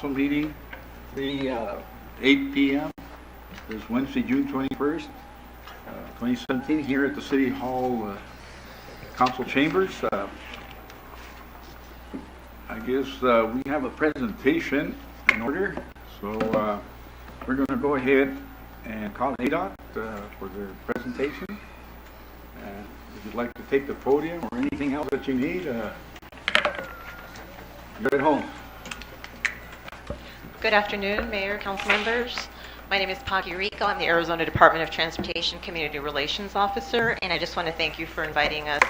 Meeting, the 8 p.m. This Wednesday, June 21st, 2017, here at the City Hall Council Chambers. I guess we have a presentation in order, so we're going to go ahead and call ADOT for their presentation. If you'd like to take the podium or anything else that you need, you're at home. Good afternoon, Mayor, Council members. My name is Pagi Rico. I'm the Arizona Department of Transportation Community Relations Officer, and I just want to thank you for inviting us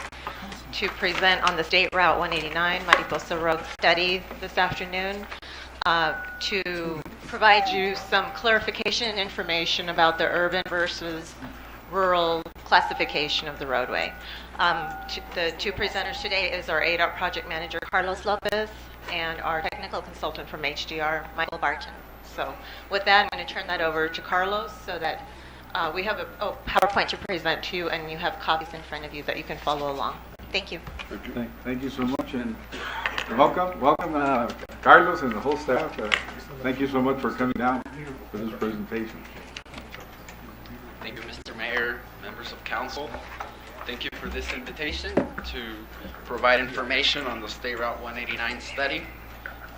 to present on the State Route 189 Mariposa Road study this afternoon to provide you some clarification and information about the urban versus rural classification of the roadway. The two presenters today is our ADOT project manager, Carlos Lopez, and our technical consultant from HDR, Michael Barton. So with that, I'm going to turn that over to Carlos so that we have a PowerPoint to present to you, and you have copies in front of you that you can follow along. Thank you. Thank you so much, and welcome, Carlos and the whole staff. Thank you so much for coming down for this presentation. Thank you, Mr. Mayor, members of council. Thank you for this invitation to provide information on the State Route 189 study.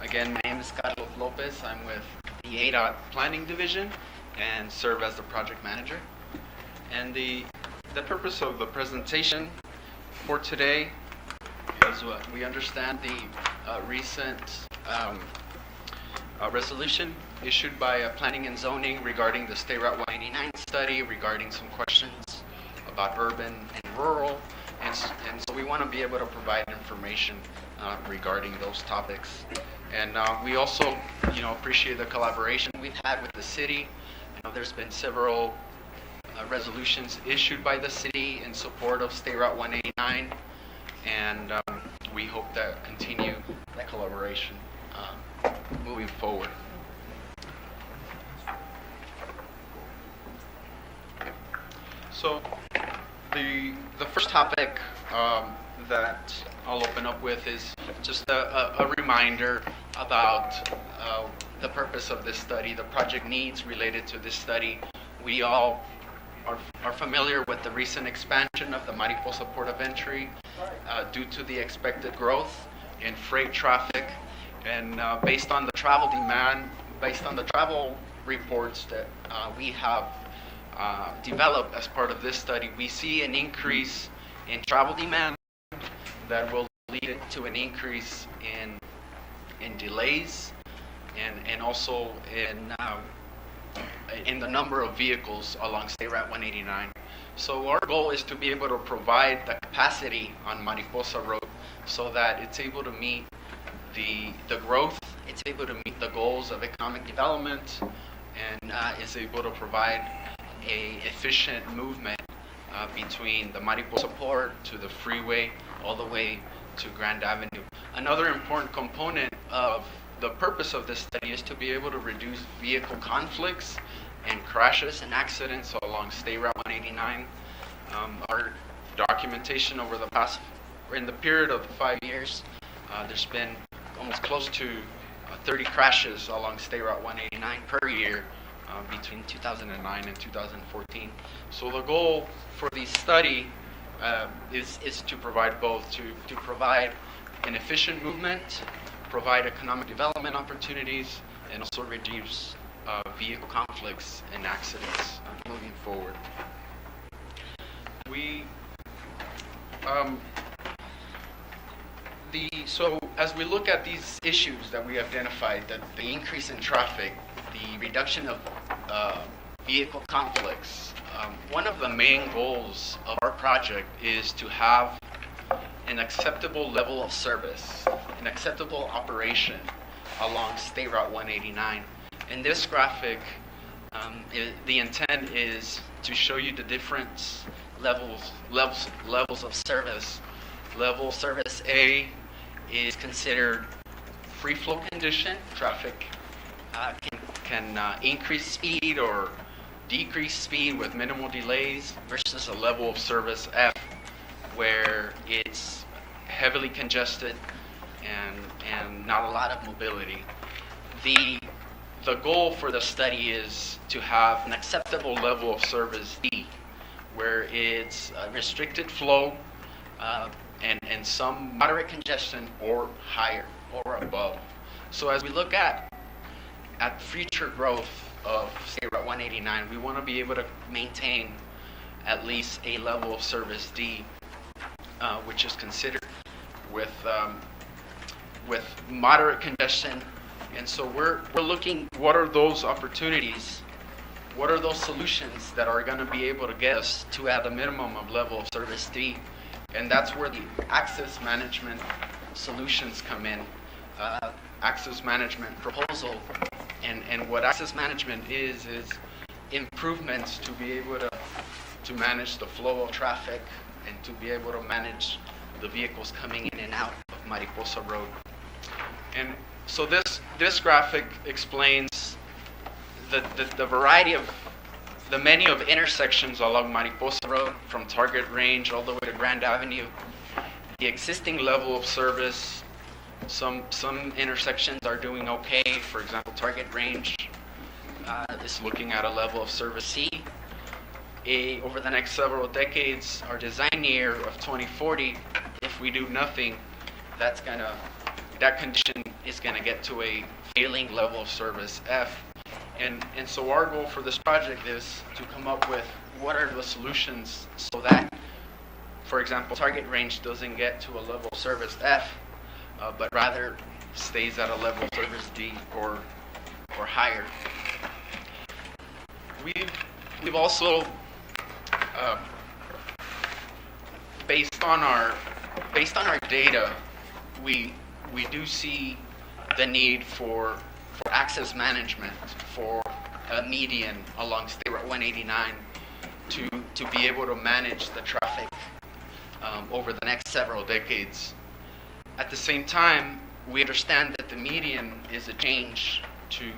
Again, my name is Carlos Lopez. I'm with the ADOT Planning Division and serve as the project manager. And the purpose of the presentation for today is what we understand the recent resolution issued by Planning and Zoning regarding the State Route 189 study, regarding some questions about urban and rural, and so we want to be able to provide information regarding those topics. And we also, appreciate the collaboration we've had with the city. There's been several resolutions issued by the city in support of State Route 189, and we hope to continue that collaboration moving forward. So the first topic that I'll open up with is just a reminder about the purpose of this study, the project needs related to this study. We all are familiar with the recent expansion of the Mariposa Port of Entry due to the expected growth in freight traffic, and based on the travel demand, based on the travel reports that we have developed as part of this study, we see an increase in travel demand that will lead to an increase in delays and also in the number of vehicles along State Route 189. So our goal is to be able to provide the capacity on Mariposa Road so that it's able to meet the growth, it's able to meet the goals of economic development, and is able to provide a efficient movement between the Mariposa Port to the freeway all the way to Grand Avenue. Another important component of the purpose of this study is to be able to reduce vehicle conflicts and crashes and accidents along State Route 189. Our documentation over in the period of 5 years, there's been almost close to 30 crashes along State Route 189 per year between 2009 and 2014. So the goal for the study is to provide both, to provide an efficient movement, provide economic development opportunities, and also reduce vehicle conflicts and accidents moving forward. So as we look at these issues that we identified, the increase in traffic, the reduction of vehicle conflicts, one of the main goals of our project is to have an acceptable level of service, an acceptable operation along State Route 189. In this graphic, the intent is to show you the different levels of service. Level service A is considered free flow condition. Traffic can increase speed or decrease speed with minimal delays, versus a level of service F where it's heavily congested and not a lot of mobility. The the goal for the study is to have an acceptable level of service D, where it's restricted flow and some moderate congestion or higher or above. So as we look at future growth of State Route 189, we want to be able to maintain at least a level of service D, which is considered with moderate congestion. And so we're looking, what are those opportunities? What are those solutions that are going to be able to get us to at a minimum of level of service D? And that's where the access management solutions come in. Access management proposal. And what access management is improvements to be able to manage the flow of traffic and to be able to manage the vehicles coming in and out of Mariposa Road. And so this graphic explains the variety of the menu of intersections along Mariposa Road from Target Range all the way to Grand Avenue, the existing level of service. Some intersections are doing okay. For example, Target Range is looking at a level of service C. Over the next several decades, our design year of 2040, if we do nothing, that condition is going to get to a failing level of service F. And so our goal for this project is to come up with what are the solutions so that, for example, Target Range doesn't get to a level of service F, but rather stays at a level of service D or higher. We've also based on our data, we do see the need for access management for a median along State Route 189 to be able to manage the traffic over the next several decades. At the same time, we understand that the median is a change to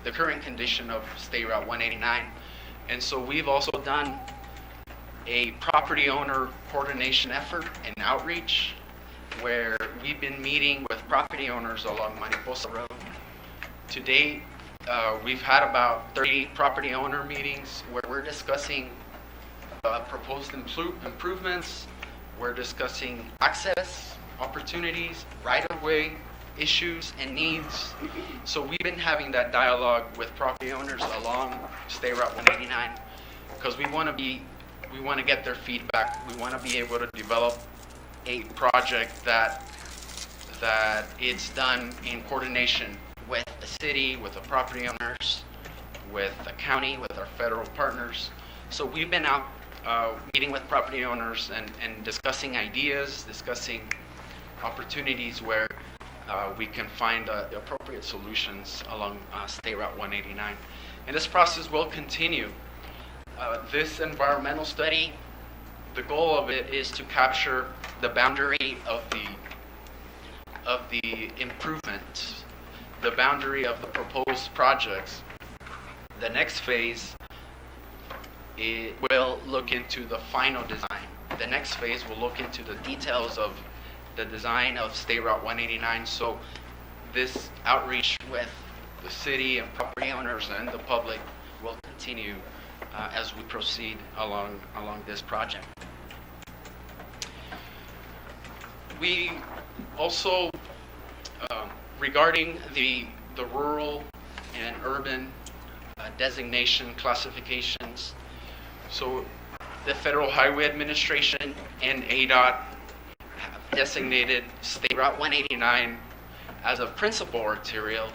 the current condition of State Route 189. And so we've also done a property owner coordination effort and outreach where we've been meeting with property owners along Mariposa Road. To date, we've had about 30 property owner meetings where we're discussing proposed improvements, we're discussing access opportunities, right-of-way issues and needs. So we've been having that dialogue with property owners along State Route 189 because we want to get their feedback. We want to be able to develop a project that it's done in coordination with the city, with the property owners, with the county, with our federal partners. So we've been out meeting with property owners and discussing ideas, discussing opportunities where we can find the appropriate solutions along State Route 189. And this process will continue. This environmental study, the goal of it is to capture the boundary of the improvement, the boundary of the proposed projects. The next phase, it will look into the final design. The next phase will look into the details of the design of State Route 189. So this outreach with the city and property owners and the public will continue as we proceed along this project. We also, regarding the rural and urban designation classifications, so the Federal Highway Administration and ADOT have designated State Route 189 as a principal arterial.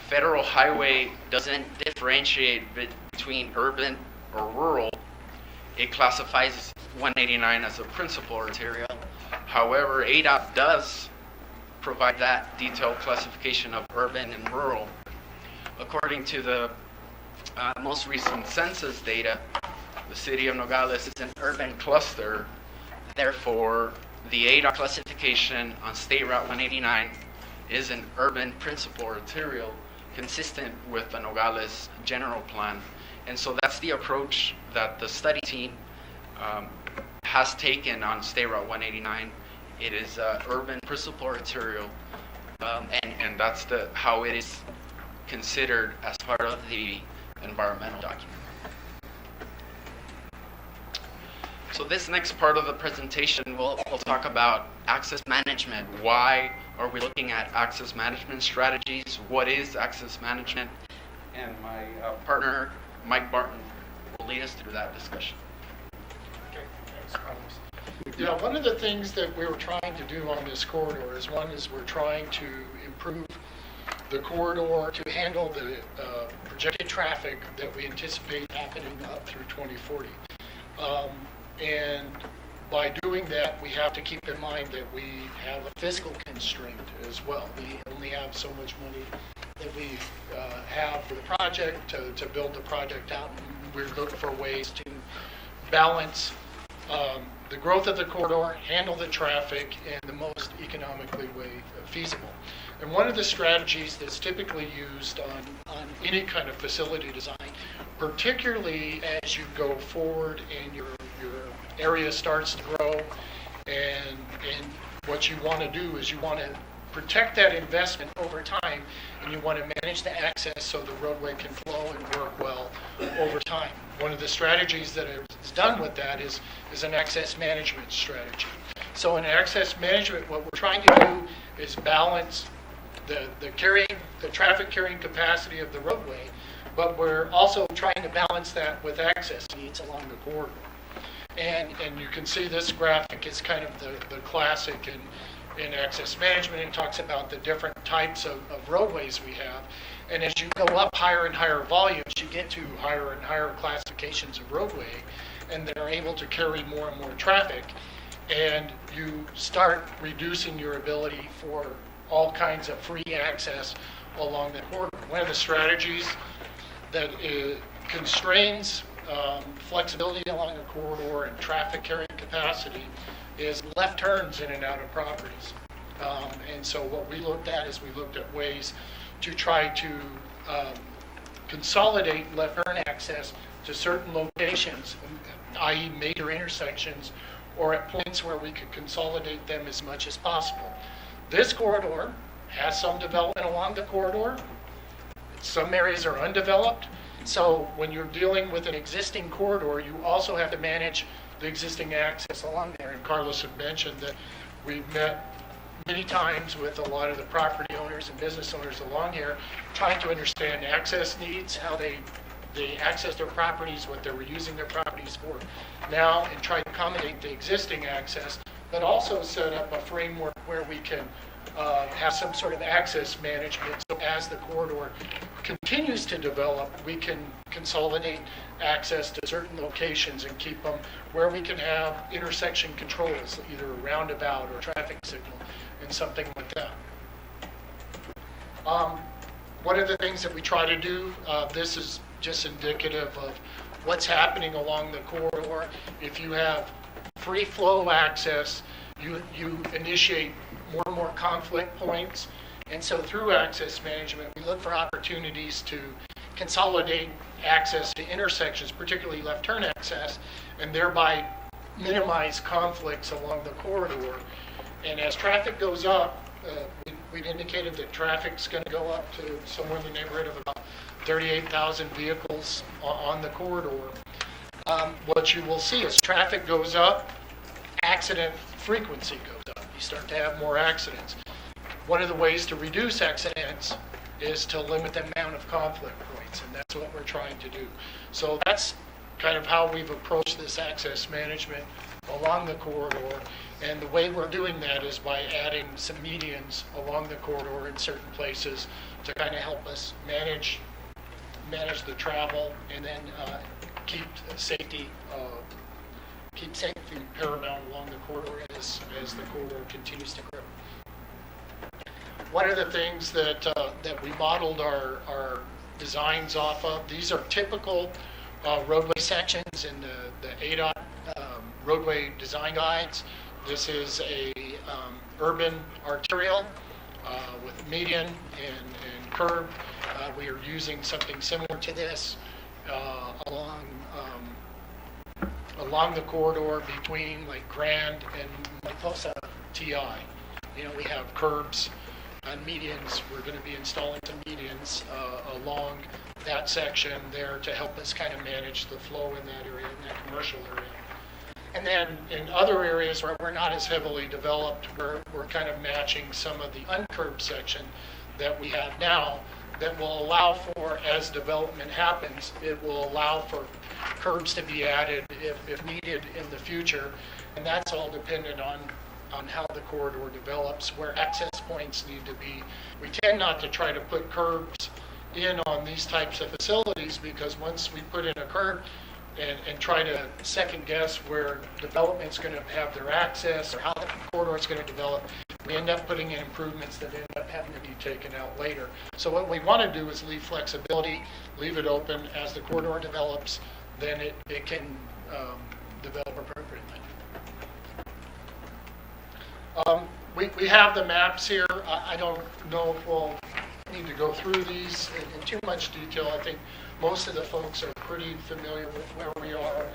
Federal Highway doesn't differentiate between urban or rural. It classifies 189 as a principal arterial. However, ADOT does provide that detailed classification of urban and rural. According to the most recent census data, the city of Nogales is an urban cluster. Therefore, the ADOT classification on State Route 189 is an urban principal arterial consistent with the Nogales general plan. And so that's the approach that the study team has taken on State Route 189. It is urban principal arterial, and that's how it is considered as part of the environmental document. So this next part of the presentation, we'll talk about access management. Why are we looking at access management strategies? What is access management? And my partner, Mike Barton, will lead us through that discussion. Okay, thanks, Carlos. Yeah, one of the things that we were trying to do on this corridor is we're trying to improve the corridor to handle the projected traffic that we anticipate happening up through 2040. And by doing that, we have to keep in mind that we have a fiscal constraint as well. We only have so much money that we have for the project to build the project out. And we're looking for ways to balance the growth of the corridor, handle the traffic in the most economically way feasible. And one of the strategies that's typically used on any kind of facility design, particularly as you go forward and your area starts to grow, and what you want to do is you want to protect that investment over time, and you want to manage the access so the roadway can flow and work well over time. One of the strategies that is done with that is an access management strategy. So in access management, what we're trying to do is balance the traffic carrying capacity of the roadway, but we're also trying to balance that with access needs along the corridor. And you can see this graphic is kind of the classic in access management. It talks about the different types of roadways we have. And as you go up higher and higher volumes, you get to higher and higher classifications of roadway, and they're able to carry more and more traffic. And you start reducing your ability for all kinds of free access along the corridor. One of the strategies that constrains flexibility along the corridor and traffic carrying capacity is left turns in and out of properties. And so what we looked at is we looked at ways to try to consolidate left turn access to certain locations, i.e. major intersections, or at points where we could consolidate them as much as possible. This corridor has some development along the corridor. Some areas are undeveloped. So when you're dealing with an existing corridor, you also have to manage the existing access along there. And Carlos had mentioned that we've met many times with a lot of the property owners and business owners along here, trying to understand access needs, how they access their properties, what they're using their properties for now, and try to accommodate the existing access, but also set up a framework where we can have some sort of access management. So as the corridor continues to develop, we can consolidate access to certain locations and keep them where we can have intersection controls, either a roundabout or traffic signal, and something like that. One of the things that we try to do, this is just indicative of what's happening along the corridor. If you have free flow access, you initiate more and more conflict points. And so through access management, we look for opportunities to consolidate access to intersections, particularly left turn access, and thereby minimize conflicts along the corridor. And as traffic goes up, we've indicated that traffic's going to go up to somewhere in the neighborhood of about 38,000 vehicles on the corridor. What you will see as traffic goes up, accident frequency goes up. You start to have more accidents. One of the ways to reduce accidents is to limit the amount of conflict points, and that's what we're trying to do. So that's kind of how we've approached this access management along the corridor. And the way we're doing that is by adding some medians along the corridor in certain places to kind of help us manage the travel, and then keep safety paramount along the corridor as the corridor continues to grow. One of the things that we modeled our designs off of, these are typical roadway sections in the ADOT roadway design guides. This is a urban arterial with median and curb. We are using something similar to this along the corridor between like Grand and Mariposa TI. You know, we have curbs medians. We're going to be installing some medians along that section there to help us kind of manage the flow in that area, in that commercial area. And then in other areas where we're not as heavily developed, we're kind of matching some of the uncurbed section that we have now that will allow for, as development happens, it will allow for curbs to be added if needed in the future. And that's all dependent on how the corridor develops, where access points need to be. We tend not to try to put curbs in on these types of facilities, because once we put in a curb and try to second guess where development's going to have their access or how the corridor is going to develop, we end up putting in improvements that end up having to be taken out later. So what we want to do is leave flexibility, leave it open. As the corridor develops, then it can develop appropriately. We have the maps here. I don't know if we'll need to go through these in too much detail. I think most of the folks are pretty familiar with where we are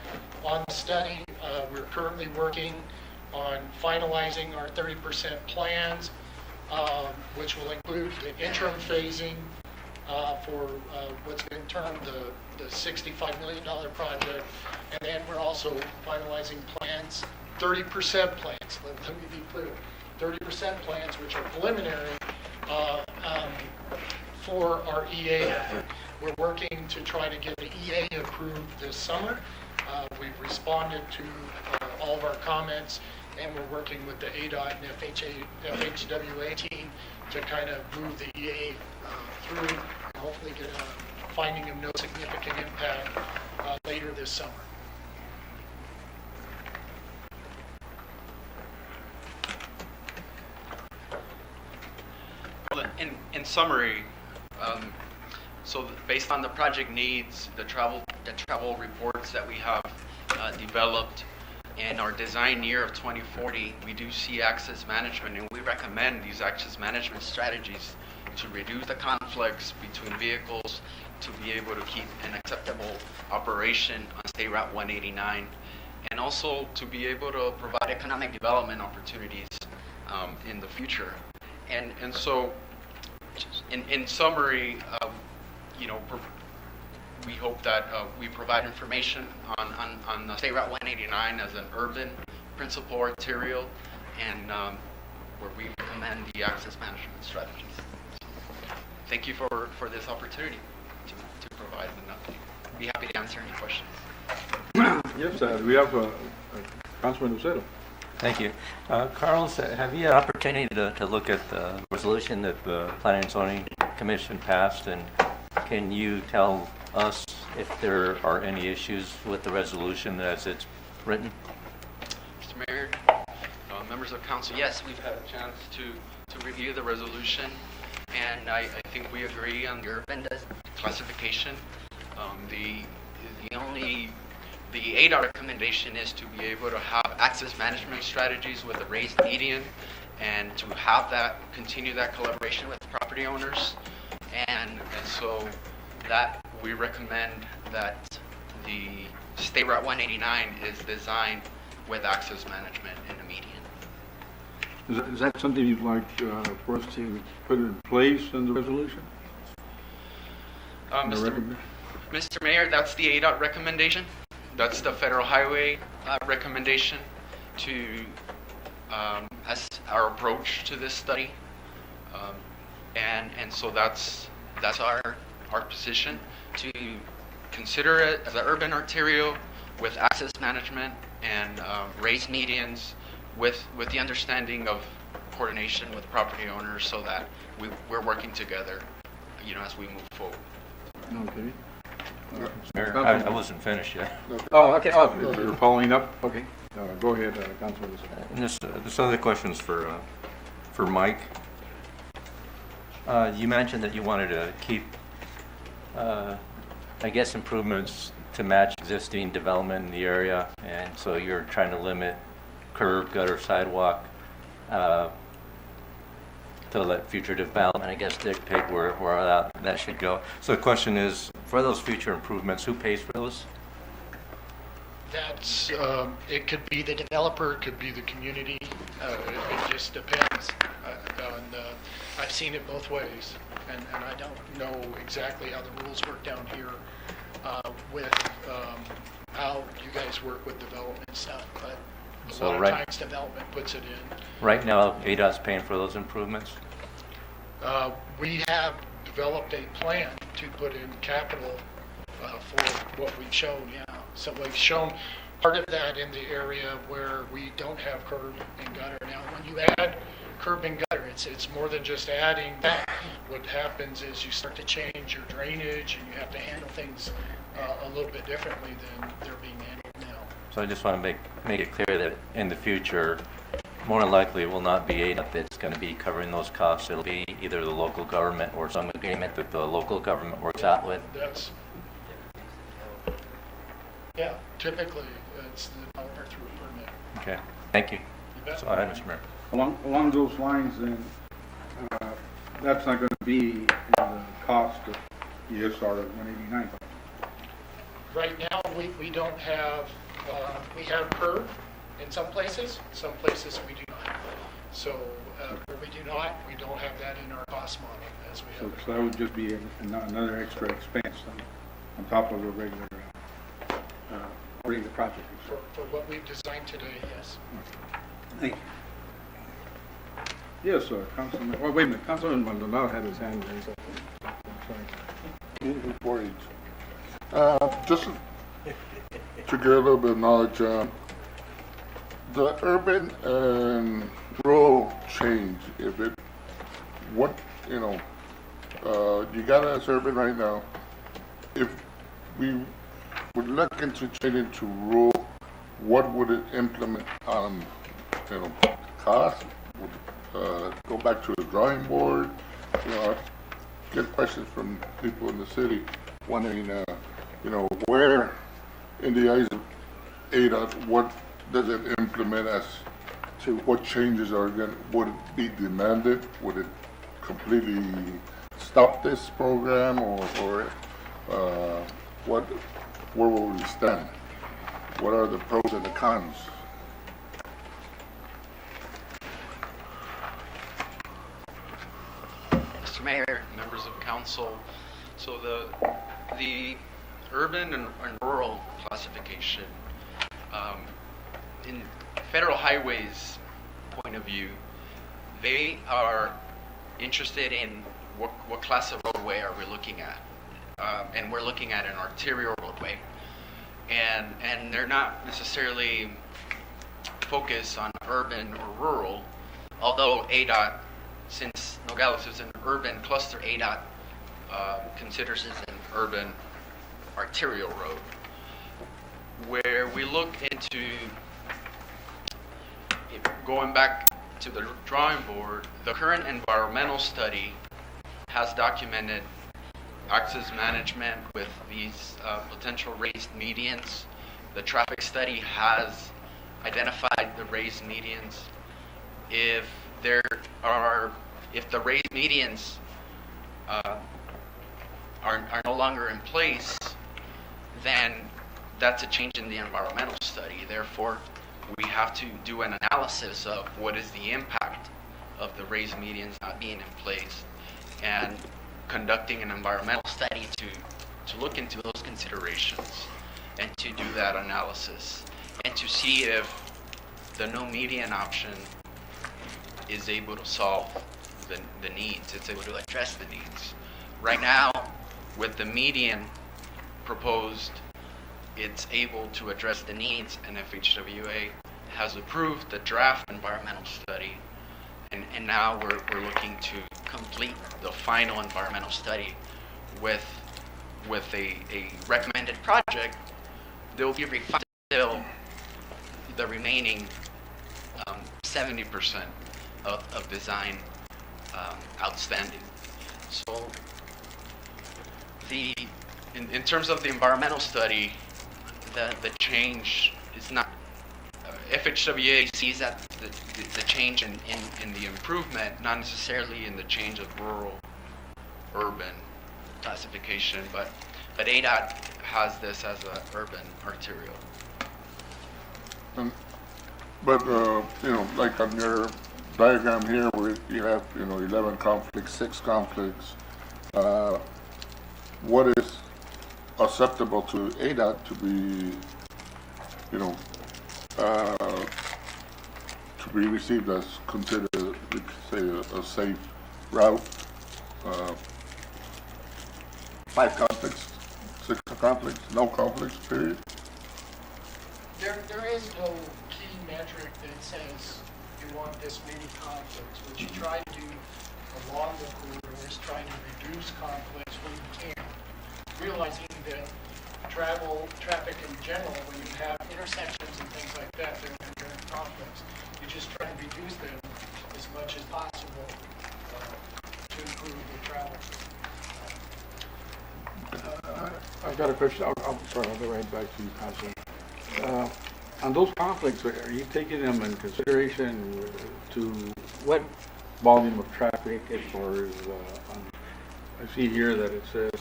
on the study. We're currently working on finalizing our 30% plans, which will include the interim phasing for what's been termed the $65 million project. And then we're also finalizing plans, 30% plans, let me be clear, 30% plans, which are preliminary for our EA effort. We're working to try to get the EA approved this summer. We've responded to all of our comments, and we're working with the ADOT and FHWA team to kind of move the EA through and hopefully get a finding of no significant impact later this summer. Well, in summary, so based on the project needs, the travel reports that we have developed, and our design year of 2040, we do see access management, and we recommend these access management strategies to reduce the conflicts between vehicles, to be able to keep an acceptable operation on State Route 189, and also to be able to provide economic development opportunities in the future. And so, in summary, we hope that we provide information on the State Route 189 as an urban principal arterial, and where we recommend the access management strategies. Thank you for this opportunity to provide an update. Be happy to answer any questions. Yes, we have Councilman Lucero. Thank you. Carlos, have you had an opportunity to look at the resolution that the Planning and Zoning Commission passed, and can you tell us if there are any issues with the resolution as it's written? Mr. Mayor, members of council, yes, we've had a chance to review the resolution, and I think we agree on the urban classification. The ADOT recommendation is to be able to have access management strategies with a raised median, and to have that, continue that collaboration with property owners. And so that we recommend that the State Route 189 is designed with access management in the median. Is that something you'd like for us to put in place in the resolution? Mr. Mayor, that's the ADOT recommendation. That's the Federal Highway recommendation to as our approach to this study, and so that's our position, to consider it as an urban arterial with access management and raised medians, with the understanding of coordination with property owners, so that we're working together, as we move forward. Okay. Mayor, I wasn't finished yet. Oh, okay. Oh, you're following up? Okay. Go ahead, Councilman Lucero. And this other question is for Mike. You mentioned that you wanted to keep, improvements to match existing development in the area, and so you're trying to limit curb, gutter, sidewalk, to let future development, dictate where that should go. So the question is, for those future improvements, who pays for those? That's, it could be the developer, it could be the community. It just depends on I've seen it both ways, and I don't know exactly how the rules work down here with how you guys work with development stuff, but a So lot of right- times development puts it in. Right now, ADOT's paying for those improvements? We have developed a plan to put in capital for what we've shown, yeah. So we've shown part of that in the area where we don't have curb and gutter. Now, when you add curb and gutter, it's more than just adding that. What happens is you start to change your drainage, and you have to handle things a little bit differently than they're being handled now. So I just want to make it clear that in the future, more than likely, it will not be ADOT that's going to be covering those costs. It'll be either the local government or some agreement that the local government works out with. That's, yeah, typically, it's the developer through a permit. Okay, thank you. You bet. So I had, Mr. Mayor. Along those lines, then, that's not going to be in the cost of ESR 189. Right now, we don't have, we have curb in some places we do not. So where we do not, we don't have that in our cost model as we So have. that would just be another extra expense on top of the regular project. For what we've designed today, yes. Thank you. Yes, Councilman, oh, wait a minute, Councilman Maldonado had his hand raised. Sorry. Just to get a little bit of knowledge, the urban and rural change, if it, what, you got us urban right now. If we would look into changing to rural, what would it implement on, cost? Would, go back to the drawing board? Get questions from people in the city wondering, where in the eyes of ADOT, what does it implement as to what changes would it be demanded? Would it completely stop this program or where will we stand? What are the pros and the cons? Mr. Mayor, members of council, so the urban and rural classification, in federal highways point of view, they are interested in what class of roadway are we looking at, and we're looking at an arterial roadway, and they're not necessarily focused on urban or rural, although ADOT, since Nogales is an urban cluster, ADOT considers it an urban arterial road, where we look into, going back to the drawing board, the current environmental study has documented access management with these potential raised medians. The traffic study has identified the raised medians. If the raised medians are no longer in place, then that's a change in the environmental study. Therefore, we have to do an analysis of what is the impact of the raised medians not being in place, and conducting an environmental study to look into those considerations and to do that analysis and to see if the no median option is able to solve the needs, it's able to address the needs. Right now, with the median proposed, it's able to address the needs, and FHWA has approved the draft environmental study, and now we're looking to complete the final environmental study with a recommended project. There will be refined till the remaining 70% of design outstanding. So in terms of the environmental study, the change is not, FHWA sees that the change in the improvement, not necessarily in the change of rural urban classification, but ADOT has this as an urban arterial. But like on your diagram here where you have, 11 conflicts, 6 conflicts, what is acceptable to ADOT to be, you know, to be received as considered, we could say, a safe route? 5 conflicts, 6 conflicts, no conflicts, period? There is no key metric that says you want this many conflicts. What you try to do along the corridor is trying to reduce conflicts when you can, realizing that traffic in general, when you have intersections and things like that, they're inherent conflicts. You just try to reduce them as much as possible to improve the travel. I've got a question. Sorry, I'll go right back to you, Councilman. On those conflicts, are you taking them in consideration to what volume of traffic as far as, I see here that it says,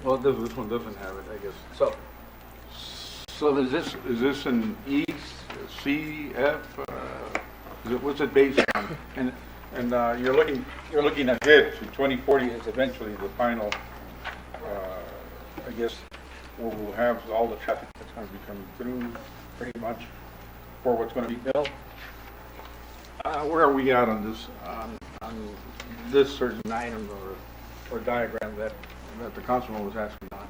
well, this one doesn't have it, I guess. So is this an E, C, F? What's it based on? And you're looking ahead to 2040 is eventually the final, I guess, where we'll have all the traffic that's going to be coming through pretty much for what's going to be built. Where are we at on this certain item or diagram that the councilman was asking on,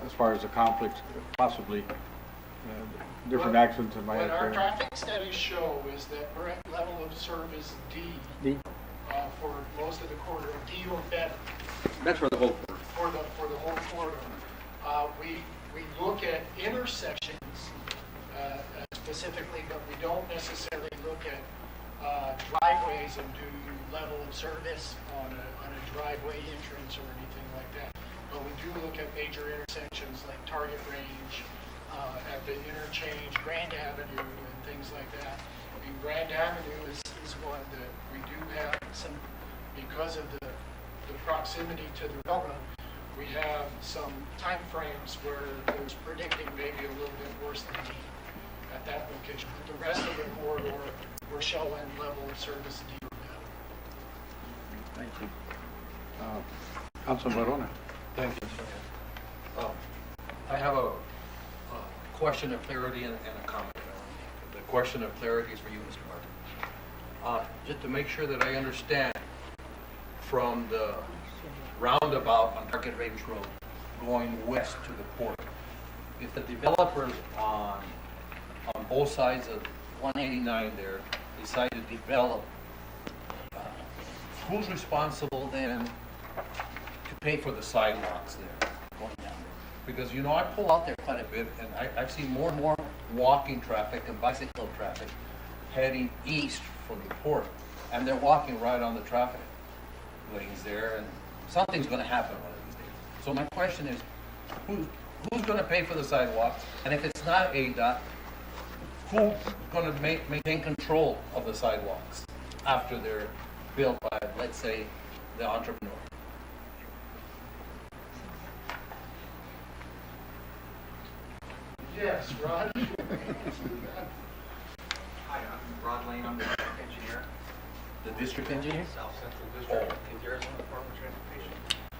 as far as the conflicts, possibly different accidents that might What our occur? traffic studies show is that we're at level of service D. For most of the corridor, D or better. That's for the whole. For the whole corridor. We look at intersections specifically, but we don't necessarily look at driveways and do level of service on a driveway entrance or anything like that. But we do look at major intersections like Target Range, at the interchange, Grand Avenue, and things like that. I mean, Grand Avenue is one that we do have some, because of the proximity to the railroad, we have some time frames where there's predicting maybe a little bit worse than D at that location. But the rest of the corridor, we're showing level of service D or better. Thank you. Councilman Barona. Thank you, sir. I have a question of clarity and a comment. The question of clarity is for you, Mr. Martin. Just to make sure that I understand, from the roundabout on Market Range Road going west to the port, if the developers on both sides of 189 there decide to develop, who's responsible then to pay for the sidewalks there going down there? Because, I pull out there quite a bit, and I've seen more and more walking traffic and bicycle traffic heading east from the port, and they're walking right on the traffic lanes there, and something's going to happen one of these days. So my question is, who's going to pay for the sidewalks? And if it's not ADOT, who's going to maintain control of the sidewalks after they're built by, let's say, the entrepreneur? Yes, Rod? Hi, I'm Rod Lane, I'm the district engineer, The district engineer? South Central District, in the Arizona Department of Transportation.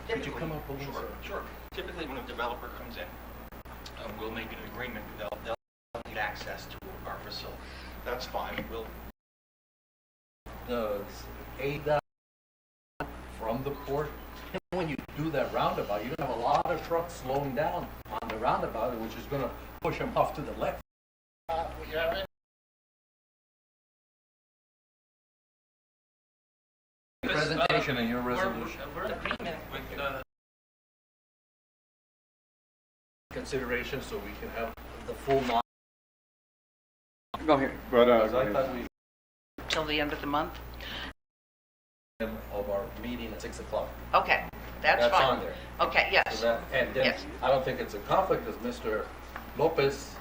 Could you come up a little? Sure. Typically, when a developer comes in, we'll make an agreement. They'll need access to our facility. That's fine. Does ADOT from the port? And when you do that roundabout, you're gonna have a lot of trucks slowing down on the roundabout, which is gonna push them off to the left. We haven't. Presentation and your resolution. We're in agreement with Consideration so we can have the full knowledge. Go ahead. But, Because I thought we, Till the end of the month? of our meeting at 6 o'clock. Okay, that's fine. That's on there. Okay, yes. So that, and then, Yes. I don't think it's a conflict, because Mr. Lopez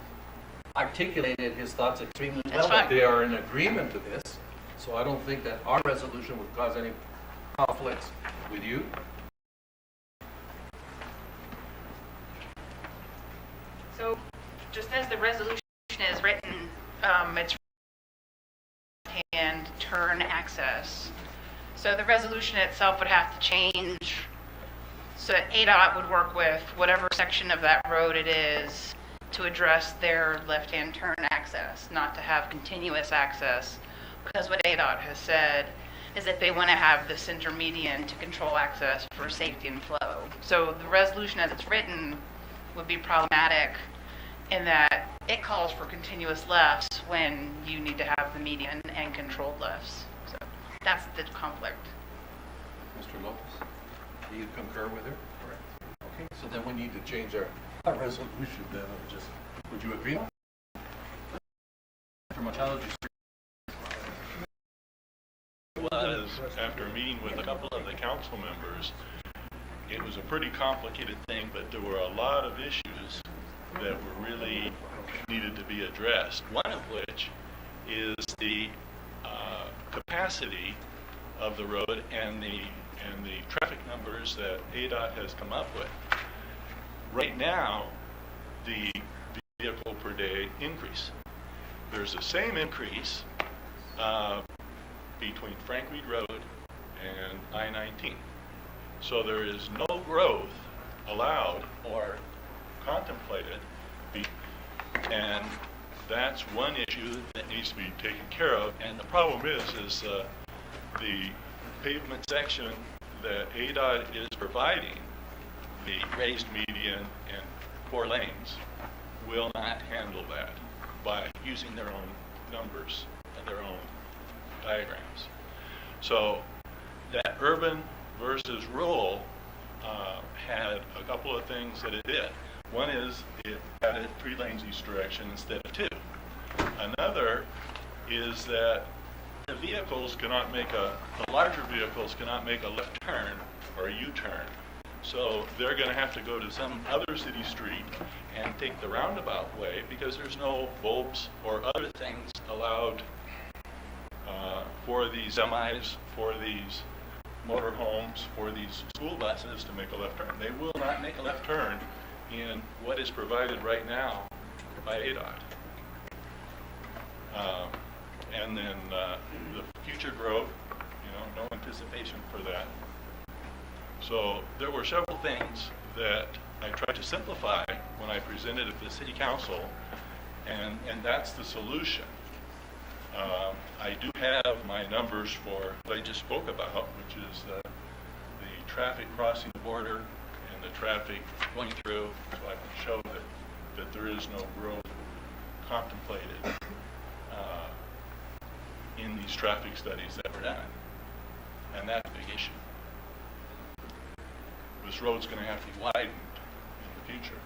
articulated his thoughts extremely That's well. that fine. They are in agreement to this, so I don't think that our resolution would cause any conflicts with you. So, just as the resolution is written, it access. So the resolution itself would have to change, so that ADOT would work with whatever section of that road it is to address their left-hand turn access, not to have continuous access. Because what ADOT has said is that they want to have this intermedian to control access for safety and flow. So the resolution as it's written would be problematic in that it calls for continuous lefts when you need to have the median and controlled lefts. So that's the conflict. Mr. Lopez, do you concur with her? Correct. Okay, so then we need to change our resolution then, or just, would you agree? Mr. Machado, was, after meeting with a couple of the council members, it was a pretty complicated thing, but there were a lot of issues that were really needed to be addressed. One of which is the capacity of the road and the traffic numbers that ADOT has come up with. Right now, the vehicle per day increase. There's the same increase between Frank Reed Road and I-19. So there is no growth allowed or contemplated, and that's one issue that needs to be taken care of. And the problem is the pavement section that ADOT is providing, the raised median and 4 lanes, will not handle that by using their own numbers and their own diagrams. So that urban versus rural had a couple of things that it did. One is it added 3 lanes each direction instead of 2. Another is that the larger vehicles cannot make a left turn or a U-turn. So they're going to have to go to some other city street and take the roundabout way because there's no bulbs or other things allowed for these semis, for these motorhomes, for these school buses to make a left turn. They will not make a left turn in what is provided right now by ADOT. And then the future growth, no anticipation for that. So there were several things that I tried to simplify when I presented at the city council, and that's the solution. I do have my numbers for what I just spoke about, which is the traffic crossing the border and the traffic going through, so I can show that there is no growth contemplated in these traffic studies that were done. And that's a big issue. This road's going to have to be widened in the future.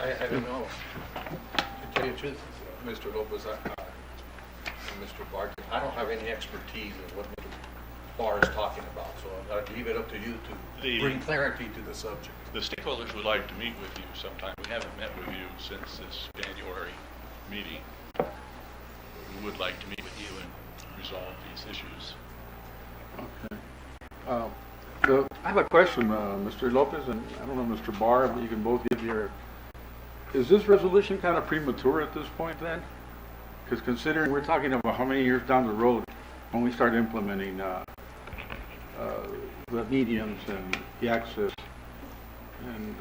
I don't know. To tell you the truth, Mr. Lopez and Mr. Barton, I don't have any expertise in what Mr. Barr is talking about, so I'd leave it up to you to bring clarity to the subject. The stakeholders would like to meet with you sometime. We haven't met with you since this January meeting. We would like to meet with you and resolve these issues. Okay. I have a question, Mr. Lopez, and I don't know, Mr. Barr, but you can both give your... Is this resolution kind of premature at this point then? Because considering we're talking about how many years down the road when we start implementing the medians and the access and,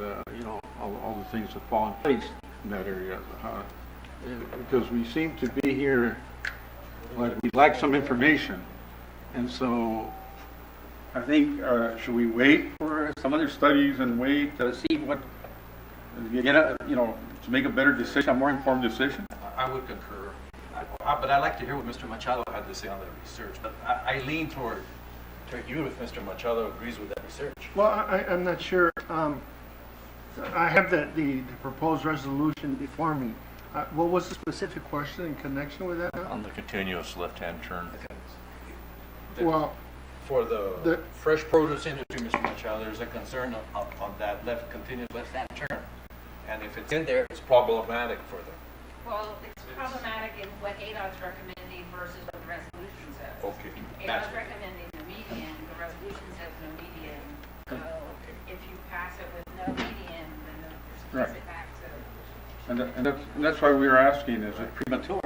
all the things that fall in place in that area. Because we seem to be here, like we lack some information. And so I think, should we wait for some other studies and wait to see what, to make a better decision, a more informed decision? I would concur. But I'd like to hear what Mr. Machado had to say on the research. But I lean toward you if Mr. Machado agrees with that research. Well, I'm not sure. I have the proposed resolution before me. What was the specific question in connection with that? On the continuous left-hand turn. Well, for the fresh produce industry, Mr. Machado, there's a concern on that continuous left-hand turn. And if it's in there, it's problematic for them. Well, it's problematic in what ADOT's recommending versus what the resolution says. Okay. ADOT's recommending the median, the resolution says no median. So if you pass it with no median, then there's Right. explicit access. And that's why we were asking, is it premature?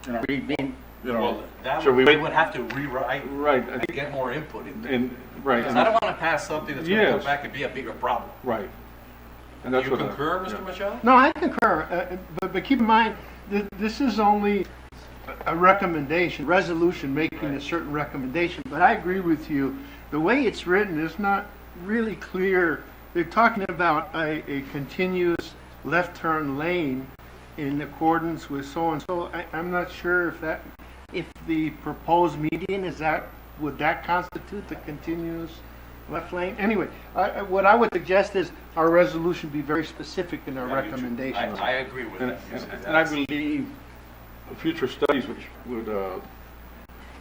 You know, you know, Well, that should would, we we would have to rewrite Right, and get more input in there. and, right. Because and I don't want to pass something that's going to Yes. come back and be a bigger problem. Right. And Do that's you what. concur, Mr. yeah. Michelle? No, I concur, but keep in mind, this is only a recommendation, resolution making a certain recommendation, but I agree with you. The way it's written is not really clear. They're talking about a continuous left turn lane in accordance with so-and-so. I'm not sure if the proposed median, would that constitute the continuous left lane? Anyway, what I would suggest is our resolution be very specific in our recommendations. I agree with And, that. and I believe future studies which would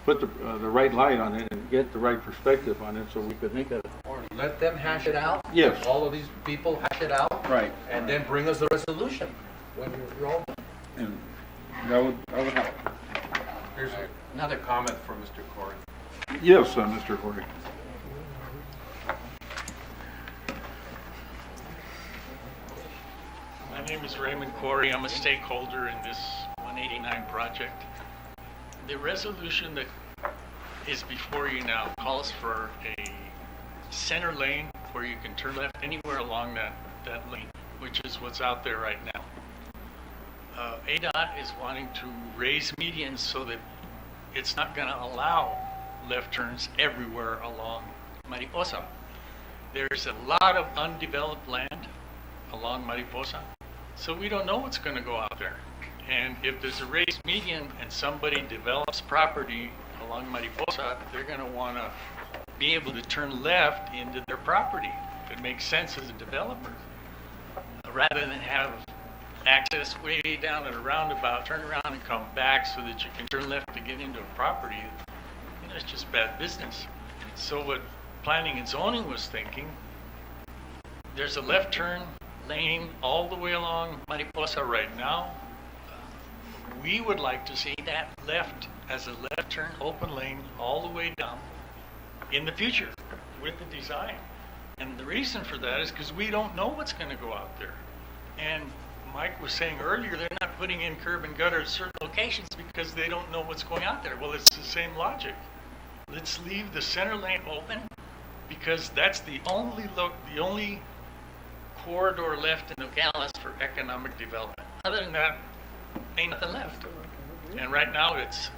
put the right light on it and get the right perspective on it so we could make a. Or let them hash it out. Yes. All of these people hash it out. Right. And then bring us the resolution when you're all done. And that would help. Here's another comment from Mr. Corey. Yes, Mr. Corey. My name is Raymond Corey. I'm a stakeholder in this 189 project. The resolution that is before you now calls for a center lane where you can turn left anywhere along that lane, which is what's out there right now. ADOT is wanting to raise medians so that it's not going to allow left turns everywhere along Mariposa. There's a lot of undeveloped land along Mariposa, so we don't know what's going to go out there. And if there's a raised median and somebody develops property along Mariposa, they're going to want to be able to turn left into their property. It makes sense as a developer, rather than have access way down at a roundabout, turn around and come back so that you can turn left to get into a property. You know, it's just bad business. So what planning and zoning was thinking, there's a left turn lane all the way along Mariposa right now. We would like to see that left as a left turn open lane all the way down in the future with the design. And the reason for that is because we don't know what's going to go out there. And Mike was saying earlier, they're not putting in curb and gutter at certain locations because they don't know what's going out there. Well, it's the same logic. Let's leave the center lane open because that's the only corridor left in Nogales for economic development. Other than that, ain't nothing left. And right now it's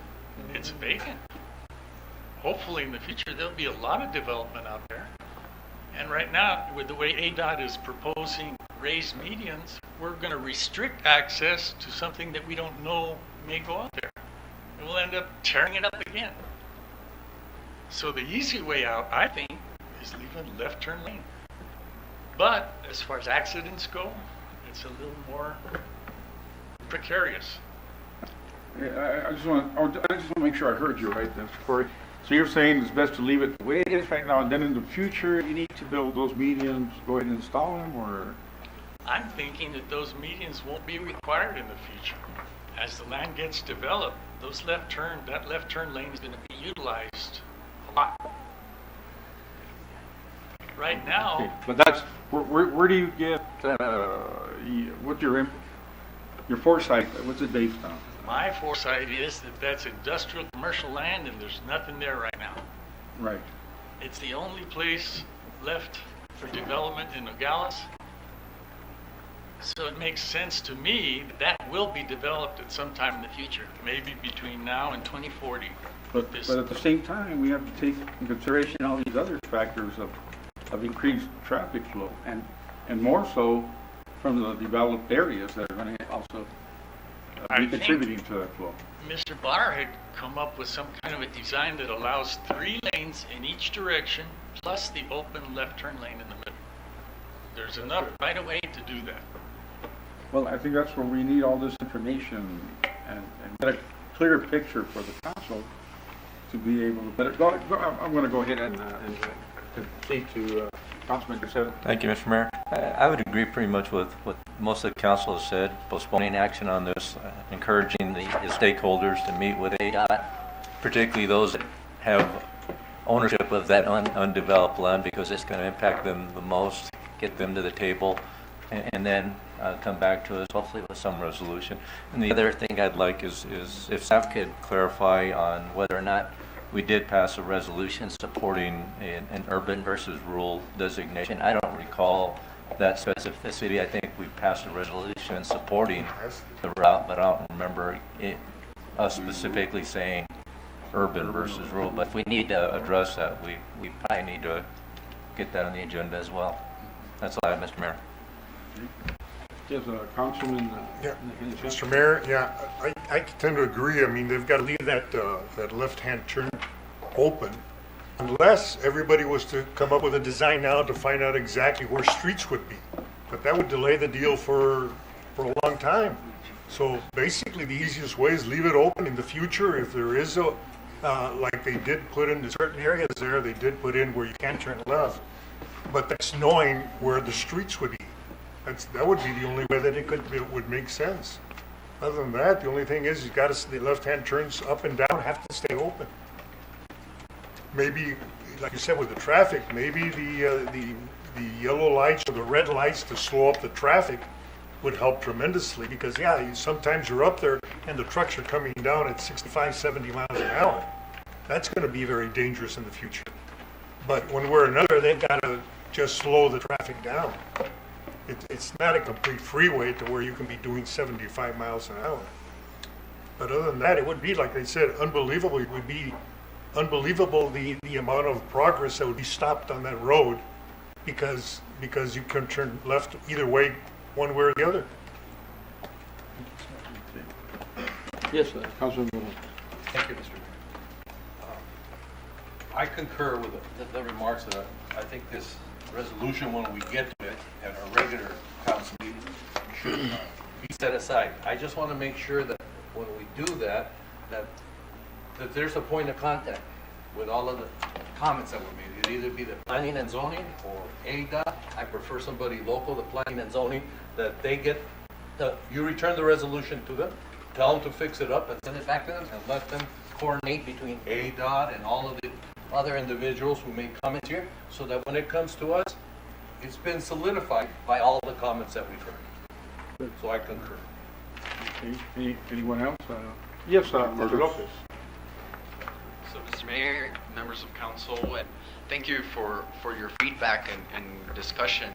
vacant. Hopefully in the future there'll be a lot of development out there. And right now, with the way ADOT is proposing raised medians, we're going to restrict access to something that we don't know may go out there. And we'll end up tearing it up again. So the easy way out, I think, is leaving left turn lane. But as far as accidents go, it's a little more precarious. I just want to make sure I heard you right, Mr. Corey. So you're saying it's best to leave it the way it is right now, and then in the future you need to build those medians, go ahead and install them, or? I'm thinking that those medians won't be required in the future. As the land gets developed, that left turn lane is going to be utilized a lot. Right now, Okay, but that's where do you get what's your foresight? What's it based on? my foresight is that that's industrial commercial land and there's nothing there right now. Right. It's the only place left for development in Nogales. So it makes sense to me that that will be developed at some time in the future, maybe between now and 2040. But at the same time, we have to take in consideration all these other factors of increased traffic flow and more so from the developed areas that are going to also be contributing to that flow. Mr. Barr had come up with some kind of a design that allows 3 lanes in each direction plus the open left turn lane in the middle. There's enough right away to do that. Well, I think that's where we need all this information and get a clearer picture for the council to be able to better. I'm going to go ahead and proceed to Councilman Casetta. Thank you, Mr. Mayor. I would agree pretty much with what most of the council has said, postponing action on this, encouraging the stakeholders to meet with ADOT, particularly those that have ownership of that undeveloped land because it's going to impact them the most, get them to the table. And then come back to us, hopefully with some resolution. And the other thing I'd like is if staff could clarify on whether or not we did pass a resolution supporting an urban versus rural designation. I don't recall that specificity. I think we passed a resolution supporting the route, but I don't remember us specifically saying urban versus rural. But if we need to address that, we probably need to get that on the agenda as well. That's all I have, Mr. Mayor. Yes, Councilman. Yeah, Mr. Mayor, yeah, I tend to agree. I mean, they've got to leave that left-hand turn open unless everybody was to come up with a design now to find out exactly where streets would be. But that would delay the deal for a long time. So basically, the easiest way is leave it open in the future. If there is a, like they did put in certain areas there, they did put in where you can't turn left. But that's knowing where the streets would be. That would be the only way that it would make sense. Other than that, the only thing is the left-hand turns up and down have to stay open. Maybe, like you said, with the traffic, maybe the yellow lights or the red lights to slow up the traffic would help tremendously because, yeah, sometimes you're up there and the trucks are coming down at 65, 70 miles an hour. That's going to be very dangerous in the future. But one way or another, they've got to just slow the traffic down. It's not a complete freeway to where you can be doing 75 miles an hour. But other than that, it would be, like I said, unbelievable. It would be unbelievable the amount of progress that would be stopped on that road because you can turn left either way, one way or the other. Yes, Councilman. Thank you, Mr. Mayor. I concur with the remarks that I think this resolution, when we get to it at our regular council meeting, should be set aside. I just want to make sure that when we do that there's a point of contact with all of the comments that were made. It'd either be the planning and zoning or ADOT. I prefer somebody local, the planning and zoning, that they get you return the resolution to them, tell them to fix it up and send it back to them and let them coordinate between ADOT and all of the other individuals who made comments here, so that when it comes to us, it's been solidified by all the comments that we've heard. So I concur. Anyone else? Yes, Mr. Lopez. So, Mr. Mayor, members of council, and thank you for your feedback and discussion.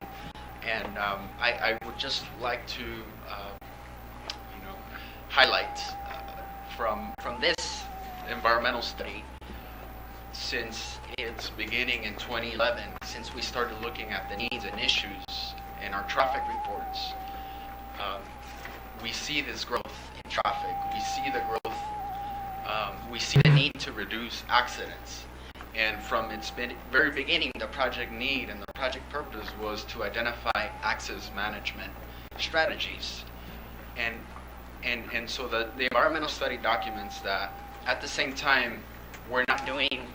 And I would just like to, highlight from this environmental study, since its beginning in 2011, since we started looking at the needs and issues in our traffic reports, we see this growth in traffic. We see the growth. We see the need to reduce accidents. And from its very beginning, the project need and the project purpose was to identify access management strategies. And so the environmental study documents that at the same time, we're not doing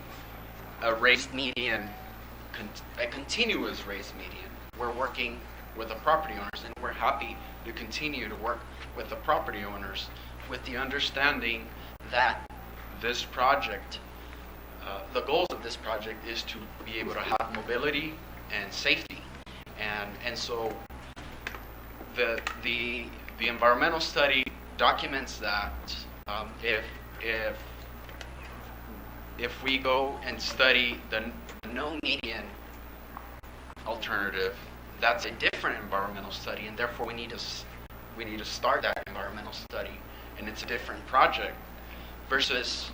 a raised median, a continuous raised median. We're working with the property owners, and we're happy to continue to work with the property owners with the understanding that this project, the goals of this project is to be able to have mobility and safety. And so the environmental study documents that if we go and study the no median alternative, that's a different environmental study, and therefore we need to start that environmental study, and it's a different project versus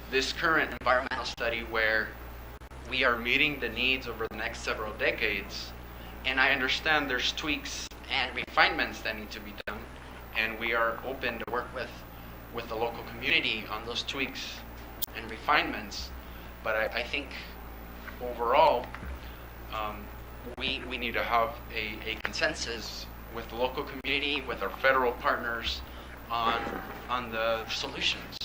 this current environmental study where we are meeting the needs over the next several decades. And I understand there's tweaks and refinements that need to be done, and we are open to work with the local community on those tweaks and refinements. But I think overall, we need to have a consensus with the local community, with our federal partners on the solutions.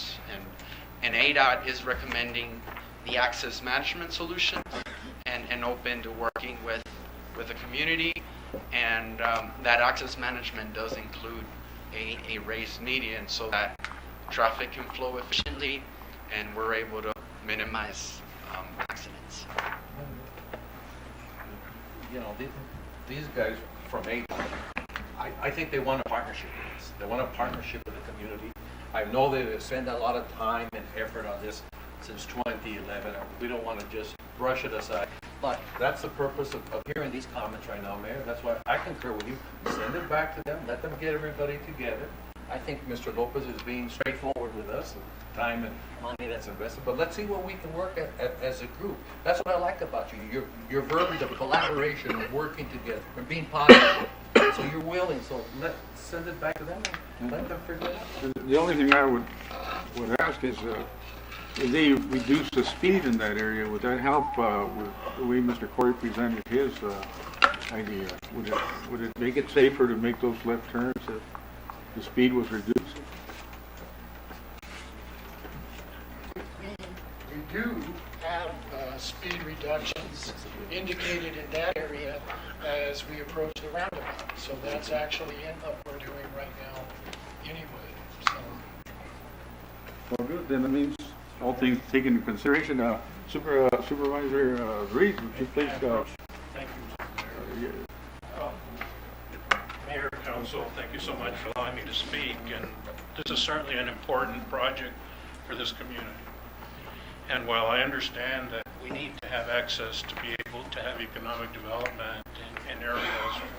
And ADOT is recommending the access management solution and open to working with the community. And that access management does include a raised median so that traffic can flow efficiently and we're able to minimize accidents. You know, these guys from ADOT, I think they want a partnership with us. They want a partnership with the community. I know they spend a lot of time and effort on this since 2011. We don't want to just brush it aside. But that's the purpose of hearing these comments right now, Mayor. That's why I concur with you. Send it back to them. Let them get everybody together. I think Mr. Lopez is being straightforward with us, time and money that's invested. But let's see what we can work at as a group. That's what I like about you. Your verbiage of collaboration and working together and being positive. So you're willing. So let's send it back to them and let them figure it out. The only thing I would ask is, if they reduce the speed in that area, would that help with the way Mr. Corey presented his idea? Would it make it safer to make those left turns if the speed was reduced? We do have speed reductions indicated in that area as we approach the roundabout. So that's actually in what we're doing right now anyway. So. Well, good. Then it means all things taken into consideration. Supervisor Reed, would you please? Thank you, Mr. Mayor. Mayor, Council, thank you so much for allowing me to speak. And this is certainly an important project for this community. And while I understand that we need to have access to be able to have economic development in areas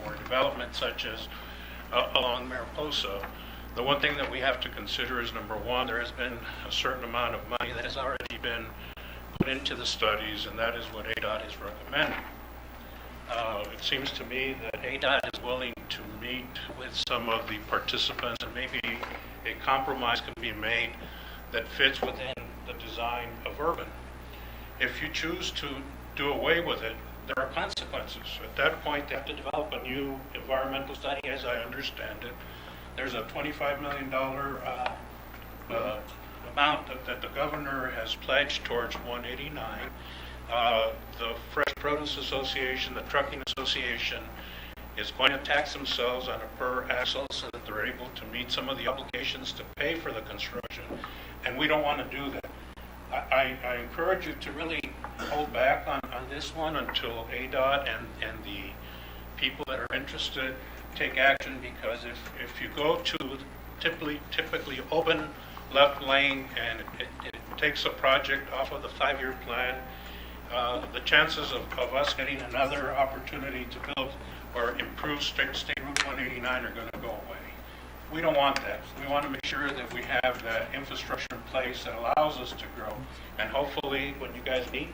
for development such as along Mariposa, the one thing that we have to consider is, number one, there has been a certain amount of money that has already been put into the studies, and that is what ADOT is recommending. It seems to me that ADOT is willing to meet with some of the participants, and maybe a compromise can be made that fits within the design of urban. If you choose to do away with it, there are consequences. At that point, they have to develop a new environmental study, as I understand it. There's a $25 million amount that the governor has pledged towards 189. The Fresh Produce Association, the Trucking Association, is going to tax themselves on a per axle so that they're able to meet some of the obligations to pay for the construction, and we don't want to do that. I encourage you to really hold back on this one until ADOT and the people that are interested take action, because if you go to typically open left lane and it takes a project off of the 5-year plan, the chances of us getting another opportunity to build or improve State Route 189 are going to go away. We don't want that. We want to make sure that we have the infrastructure in place that allows us to grow. And hopefully, when you guys meet,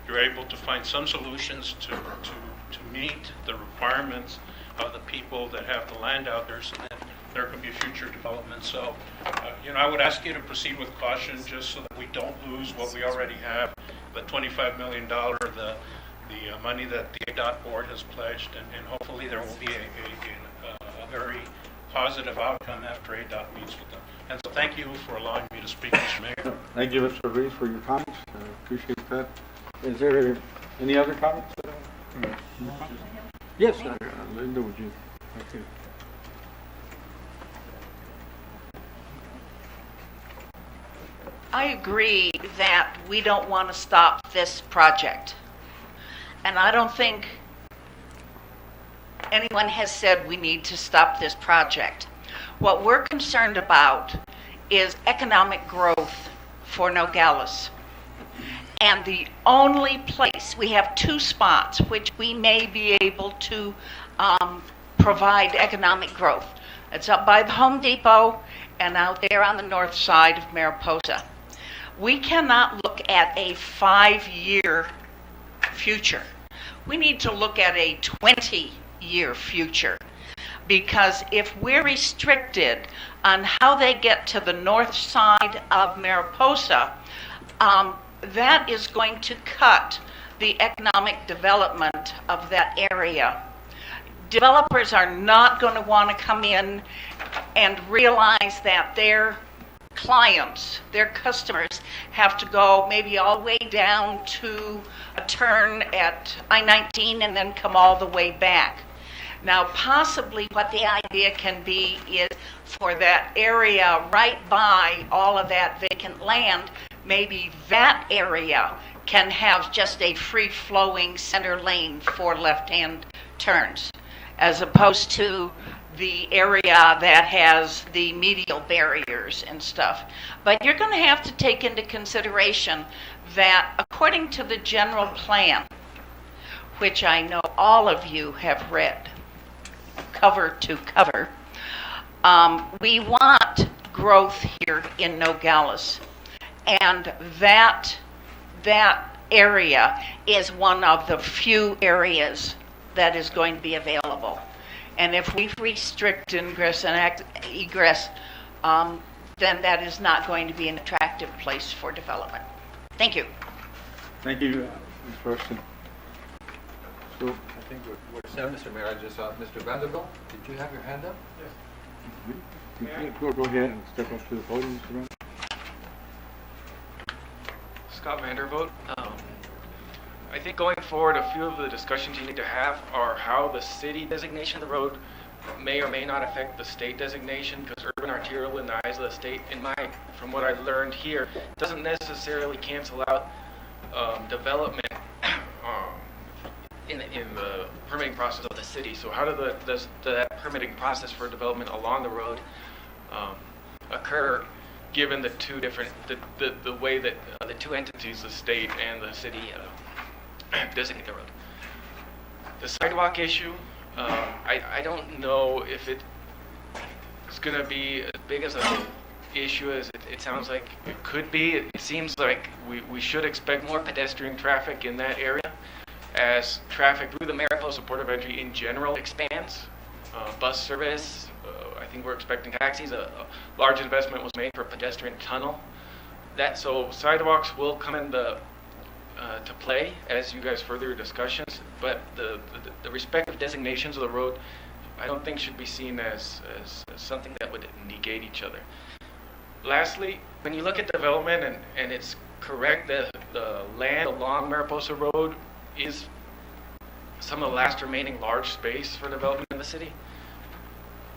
you're able to find some solutions to meet the requirements of the people that have the land out there, so that there can be future development. So, I would ask you to proceed with caution, just so that we don't lose what we already have, the $25 million, the money that the ADOT board has pledged, and hopefully there will be a very positive outcome after ADOT meets with them. And so thank you for allowing me to speak, Mr. Mayor. Thank you, Mr. Reed, for your comments. I appreciate that. Is there any other comments? Yes, Linda, would you? Okay. I agree that we don't want to stop this project. And I don't think anyone has said we need to stop this project. What we're concerned about is economic growth for Nogales. And the only place, we have 2 spots which we may be able to provide economic growth. It's up by the Home Depot and out there on the north side of Mariposa. We cannot look at a 5-year future. We need to look at a 20-year future, because if we're restricted on how they get to the north side of Mariposa, that is going to cut the economic development of that area. Developers are not going to want to come in and realize that their clients, their customers, have to go maybe all the way down to a turn at I-19 and then come all the way back. Now, possibly what the idea can be is for that area right by all of that vacant land, maybe that area can have just a free-flowing center lane for left-hand turns, as opposed to the area that has the medial barriers and stuff. But you're going to have to take into consideration that according to the general plan, which I know all of you have read cover to cover, we want growth here in Nogales. And that area is one of the few areas that is going to be available. And if we restrict ingress and egress, then that is not going to be an attractive place for development. Thank you. Thank you, Ms. Preston. So, I think we're set, Mr. Mayor. I just saw Mr. Vanderbilt. Did you have your hand up? go ahead and step up to the podium, Mr. Brown. Scott Vandervoort. I think going forward, a few of the discussions you need to have are how the city designation of the road may or may not affect the state designation, because urban arterial in the eyes of the state, from what I've learned here, doesn't necessarily cancel out development in the permitting process of the city. So how does that permitting process for development along the road occur, given the two different, the way that the two entities, the state and the city, designate the road? The sidewalk issue, I don't know if it's going to be as big as an issue as it sounds like it could be. It seems like we should expect more pedestrian traffic in that area as traffic through the Mariposa Port of Entry in general expands. Bus service, I think we're expecting taxis. A large investment was made for a pedestrian tunnel. So sidewalks will come into to play as you guys further your discussions, but the respective designations of the road, I don't think should be seen as something that would negate each other. Lastly, when you look at development, and it's correct that the land along Mariposa Road is some of the last remaining large space for development in the city,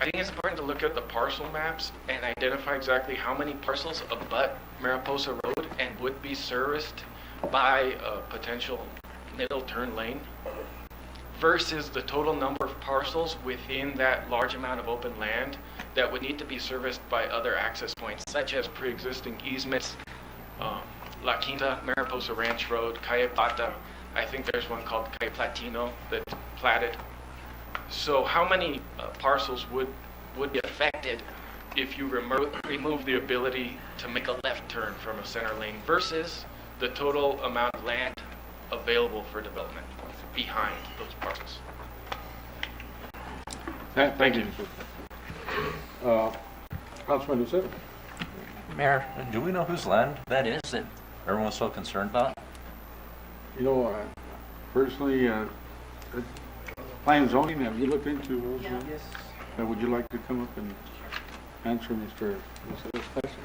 I think it's important to look at the parcel maps and identify exactly how many parcels abut Mariposa Road and would be serviced by a potential middle turn lane versus the total number of parcels within that large amount of open land that would need to be serviced by other access points, such as pre-existing easements, La Quinta, Mariposa Ranch Road, Calle Plata. I think there's one called Calle Platino that's platted. So how many parcels would be affected if you remove the ability to make a left turn from a center lane versus the total amount of land available for development behind those parcels? Thank you. Councilman Lucero. Mayor, do we know whose land that is that everyone's so concerned about? You know, personally, plan and zoning, have you looked into those? Yes. Would you like to come up and answer Mr. Lucero's question?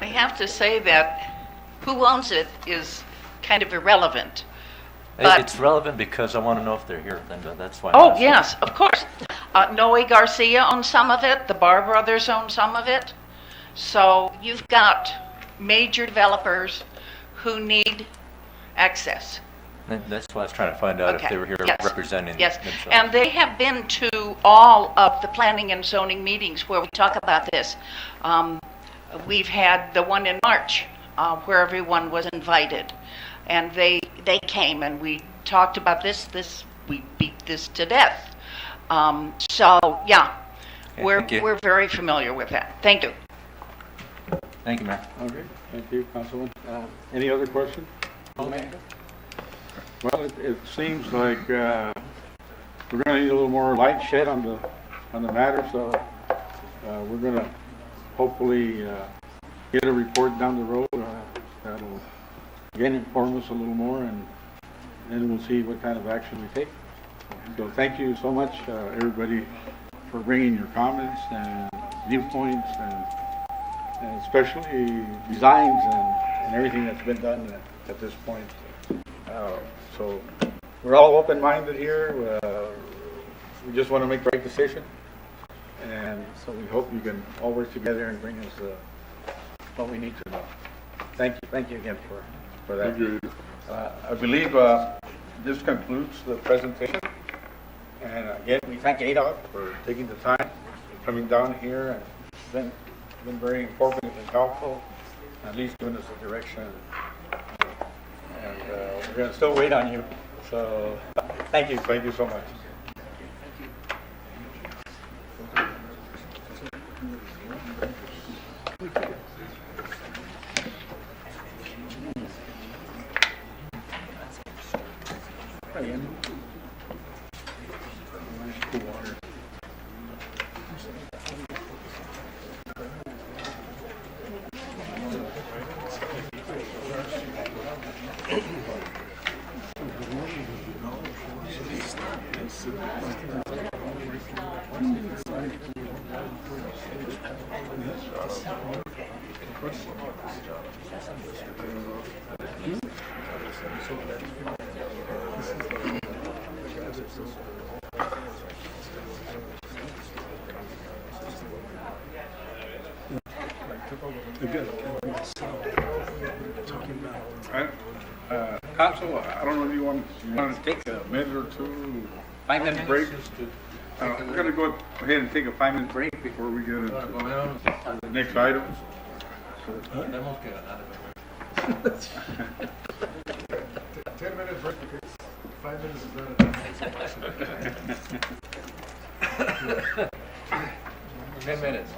I have to say that who owns it is kind of irrelevant. But It's relevant because I want to know if they're here, Linda. That's why. oh, yes, of course. Noe Garcia owns some of it. The Barr brothers own some of it. So you've got major developers who need access. That's why I was trying to find out if they were here Yes. representing Yes, themselves. and they have been to all of the planning and zoning meetings where we talk about this. We've had the one in March where everyone was invited, and they came and we talked about this. We beat this to death. So yeah, Okay, we're very familiar with that. Thank you. Thank you, Mayor. Okay, thank you, Councilman. Any other questions? Well, it seems like we're going to need a little more light shed on the matter, so we're going to hopefully get a report down the road that'll again inform us a little more, and then we'll see what kind of action we take. So thank you so much, everybody, for bringing your comments and viewpoints, and especially designs and everything that's been done at this point. So we're all open-minded here. We just want to make the right decision, and so we hope you can all work together and bring us what we need to know. Thank you again for that. Thank you. I believe this concludes the presentation. And again, we thank ADOT for taking the time, coming down here, and been very informative and helpful, at least giving us a direction. And we're going to still wait on you. So thank you so much. Council, I don't know if you want to take a minute or two, 5-minute break. We're going to go ahead and take a 5-minute break before we get into the next item. 10-minute break, 5 minutes is not enough. 10 minutes.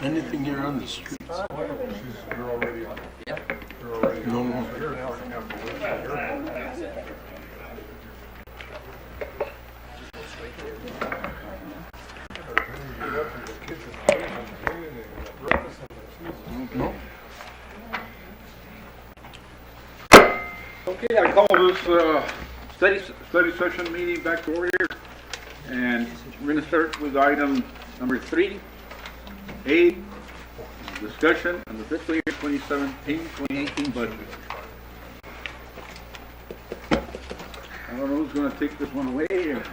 Anything here on the streets? No, no. No. Okay, I call this study session meeting back to order. And we're going to start with item number 3A, discussion on the fiscal year 2017-2018 budget. I don't know who's going to take this one away or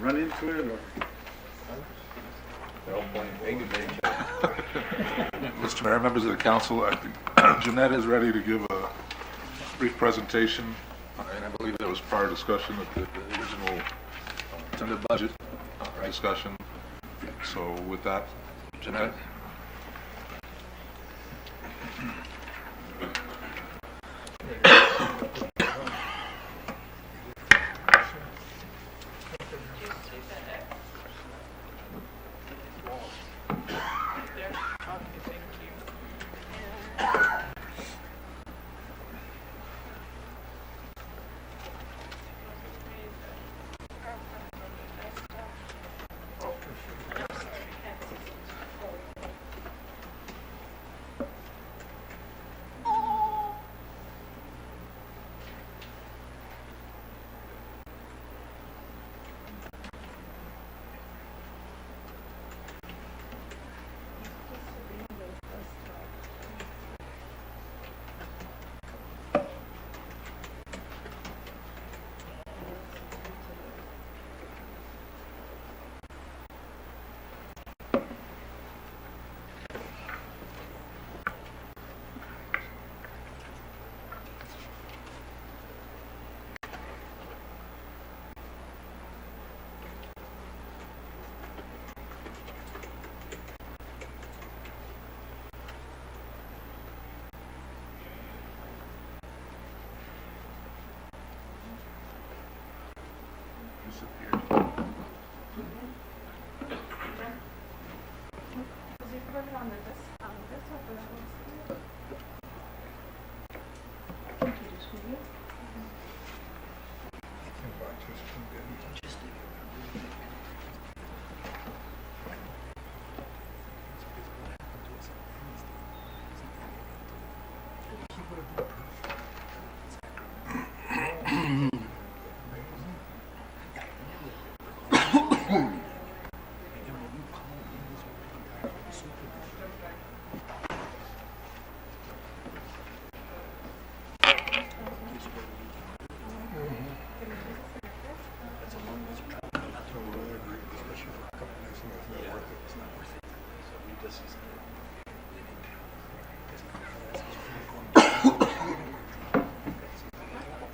run into it or... Mr. Mayor, members of the council, I think Jeanette is ready to give a brief presentation, and I believe there was prior discussion of the original intended budget discussion. So with that, Jeanette?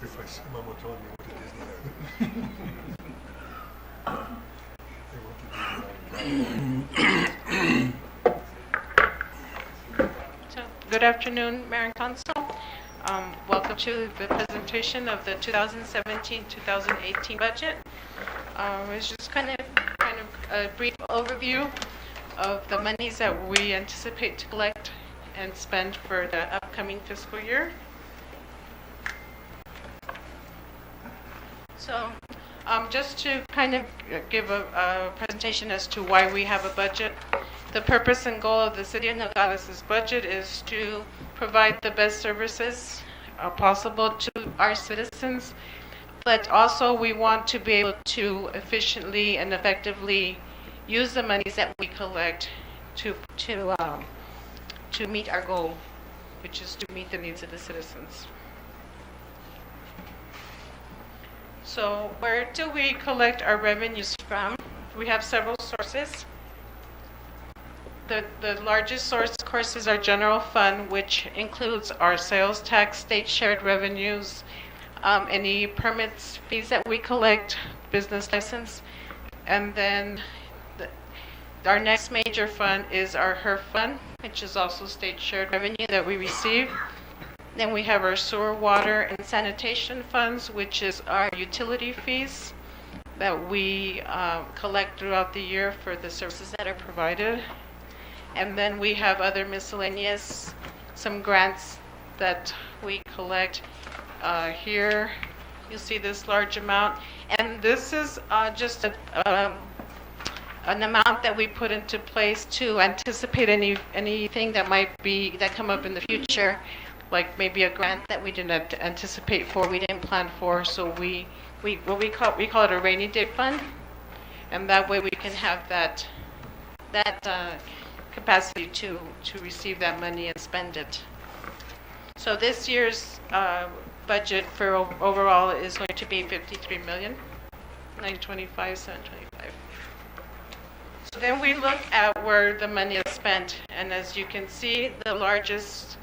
If I see them, I'm gonna tell you what it is. So, good afternoon, Mayor and Council. Welcome to the presentation of the 2017-2018 budget. It's just kind of a brief overview of the monies that we anticipate to collect and spend for the upcoming fiscal year. So, just to kind of give a presentation as to why we have a budget. The purpose and goal of the City of Nogales' budget is to provide the best services possible to our citizens, but also we want to be able to efficiently and effectively use the monies that we collect to meet our goal, which is to meet the needs of the citizens. So where do we collect our revenues from? We have several sources. The largest source, of course, is our general fund, which includes our sales tax, state shared revenues, any permits, fees that we collect, business license. And then our next major fund is our HERF fund, which is also state shared revenue that we receive. Then we have our sewer, water, and sanitation funds, which is our utility fees that we collect throughout the year for the services that are provided. And then we have other miscellaneous, some grants that we collect. Here, you'll see this large amount. And this is just an amount that we put into place to anticipate anything that might be, that come up in the future, like maybe a grant that we didn't anticipate for, we didn't plan for. So we call it a rainy day fund, and that way we can have that capacity to receive that money and spend it. So this year's budget for overall is going to be $53,925,725. So then we look at where the money is spent, and as you can see, the largest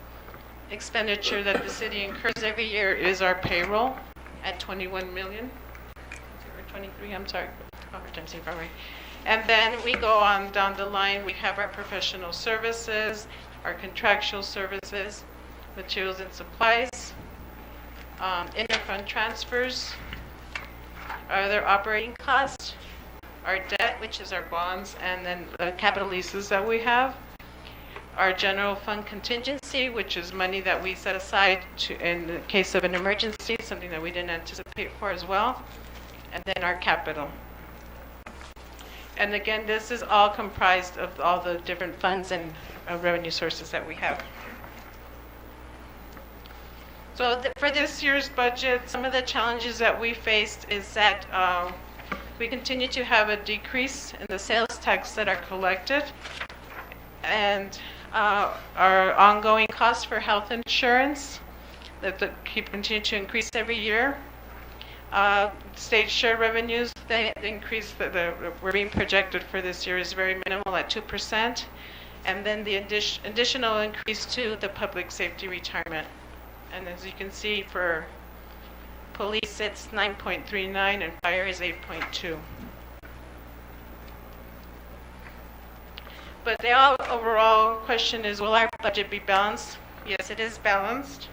expenditure that the city incurs every year is our payroll at 21 million, or 23, I'm sorry, I'm saying right. And then we go on down the line, we have our professional services, our contractual services, materials and supplies, interfund transfers, our other operating costs, our debt, which is our bonds, and then the capital leases that we have, our general fund contingency, which is money that we set aside in the case of an emergency, something that we didn't anticipate for as well, and then our capital. And again, this is all comprised of all the different funds and revenue sources that we have. So for this year's budget, some of the challenges that we faced is that we continue to have a decrease in the sales tax that are collected, and our ongoing costs for health insurance that continue to increase every year. State share revenues, the increase that we're being projected for this year is very minimal at 2%, and then the additional increase to the public safety retirement. And as you can see, for police it's 9.39 and fire is 8.2. But the overall question is, will our budget be balanced? Yes, it is balanced.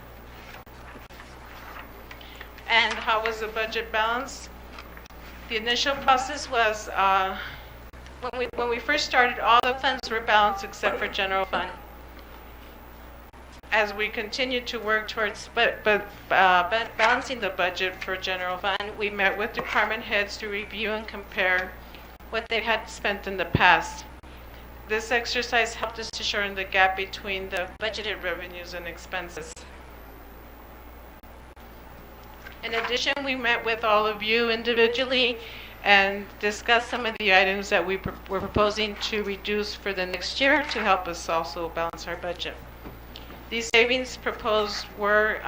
And how was the budget balanced? The initial process was, when we first started, all the funds were balanced except for general fund. As we continued to work towards balancing the budget for general fund, we met with department heads to review and compare what they had spent in the past. This exercise helped us to shorten the gap between the budgeted revenues and expenses. In addition, we met with all of you individually and discussed some of the items that we were proposing to reduce for the next year to help us also balance our budget. These savings proposed were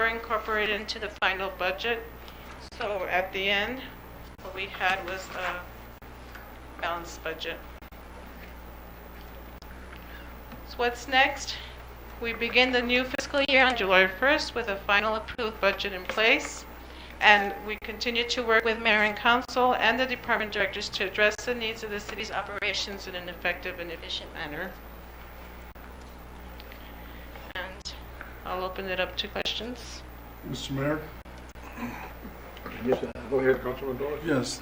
incorporated into the final budget. So at the end, what we had was a balanced budget. So what's next? We begin the new fiscal year on July 1st with a final approved budget in place. And we continue to work with Mayor and Council and the department directors to address the needs of the city's operations in an effective and efficient manner. And I'll open it up to questions. Mr. Mayor? Yes, go ahead, Councilman Doris. Yes.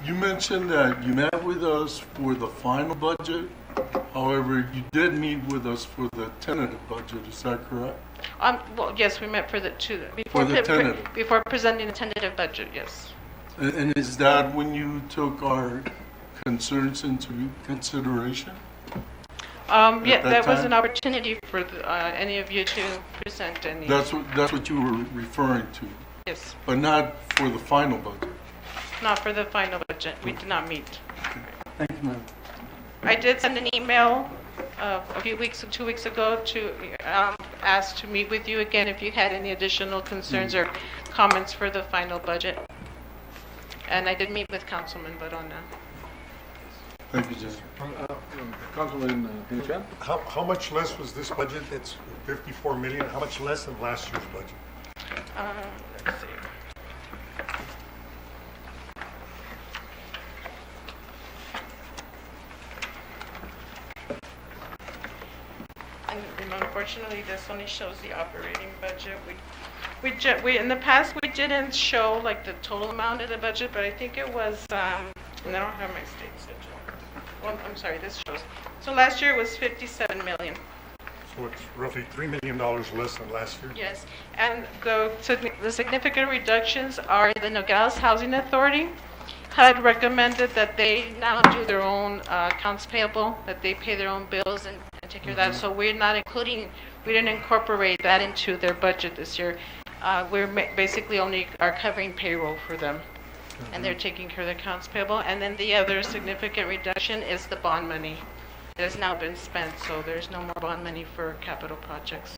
You mentioned that you met with us for the final budget. However, you did meet with us for the tentative budget. Is that correct? Well, yes, we met for the tentative. Before presenting the tentative budget, yes. And is that when you took our concerns into consideration? Yeah, that was an opportunity for any of you to present any. That's what you were referring to. Yes. But not for the final budget. Not for the final budget. We did not meet. Thank you, ma'am. I did send an email 2 weeks ago to ask to meet with you again if you had any additional concerns or comments for the final budget. And I did meet with Councilman Barona. Thank you, Judge. Councilman Hinchan? How much less was this budget? It's 54 million. How much less than last year's budget? Let's see. And unfortunately, this only shows the operating budget. We in the past, we didn't show like the total amount of the budget, but I think it was, and I don't have my state schedule. Well, I'm sorry, this shows. So last year it was 57 million. So it's roughly $3 million less than last year? Yes, and the significant reductions are the Nogales Housing Authority had recommended that they now do their own accounts payable, that they pay their own bills and take care of that. So we're not including, we didn't incorporate that into their budget this year. We're basically only are covering payroll for them, and they're taking care of the accounts payable. And then the other significant reduction is the bond money. It has now been spent, so there's no more bond money for capital projects.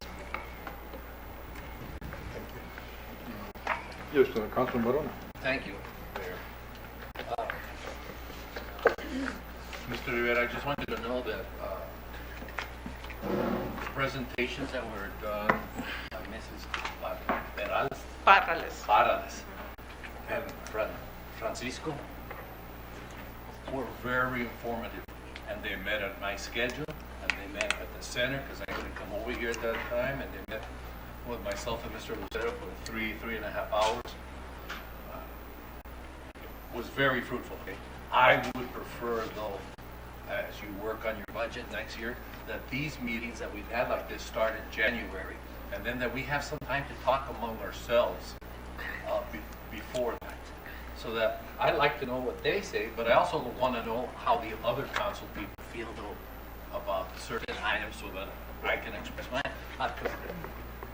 Yes, Councilman Barona. Thank you, Mayor. Mr. Rivera, I just wanted to know that presentations that were done by Mrs. Parales and Francisco were very informative, and they met at my schedule, and they met at the center because I couldn't come over here at that time, and they met with myself and Mr. Lucero for three and a half hours. Was very fruitful. Okay? I would prefer, though, as you work on your budget next year, that these meetings that we've had like this start in January, and then that we have some time to talk among ourselves before that. So that I like to know what they say, but I also want to know how the other council people feel though about certain items so that I can express mine.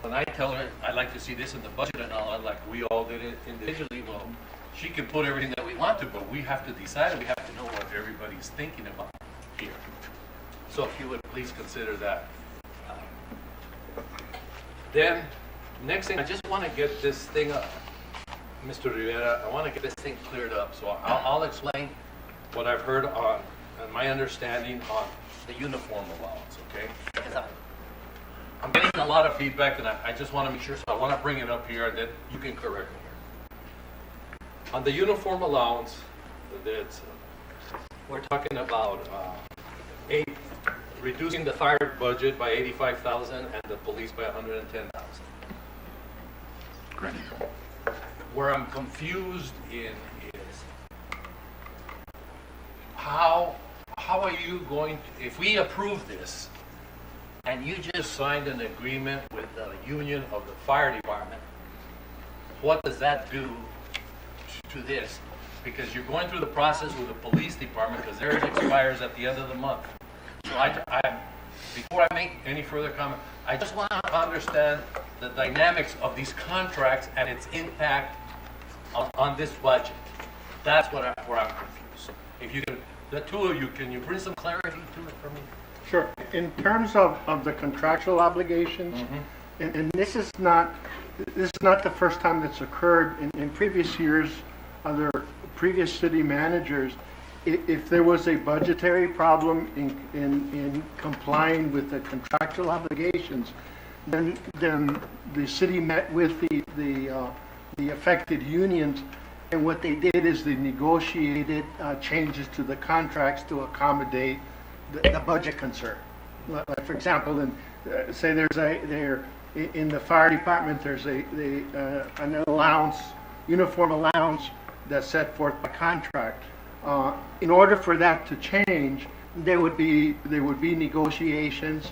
When I tell her I'd like to see this in the budget and all, like we all did it individually, well, she can put everything that we want to, but we have to decide and we have to know what everybody's thinking about here. So if you would please consider that. Then, next thing, I just want to get this thing up. Mr. Rivera, I want to get this thing cleared up. So I'll explain what I've heard on, and my understanding on the uniform allowance, okay? Because I'm getting a lot of feedback, and I just want to make sure, so I want to bring it up here, and then you can correct me here. On the uniform allowance, that's, we're talking about reducing the fire budget by 85,000 and the police by 110,000. Correct. Where I'm confused in is how are you going to, if we approve this and you just signed an agreement with the union of the fire department, what does that do to this? Because you're going through the process with the police department because theirs expires at the end of the month. So before I make any further comment, I just want to understand the dynamics of these contracts and its impact on this budget. That's where I'm confused. If you can, the two of you, can you bring some clarity to it for me? Sure. In terms of the contractual obligations, and this is not the first time that's occurred. In previous years, other previous city managers, if there was a budgetary problem in complying with the contractual obligations, then the city met with the affected unions, and what they did is they negotiated changes to the contracts to accommodate the budget concern. Like for example, say in the fire department, there's an allowance, uniform allowance that's set forth by contract. In order for that to change, there would be negotiations.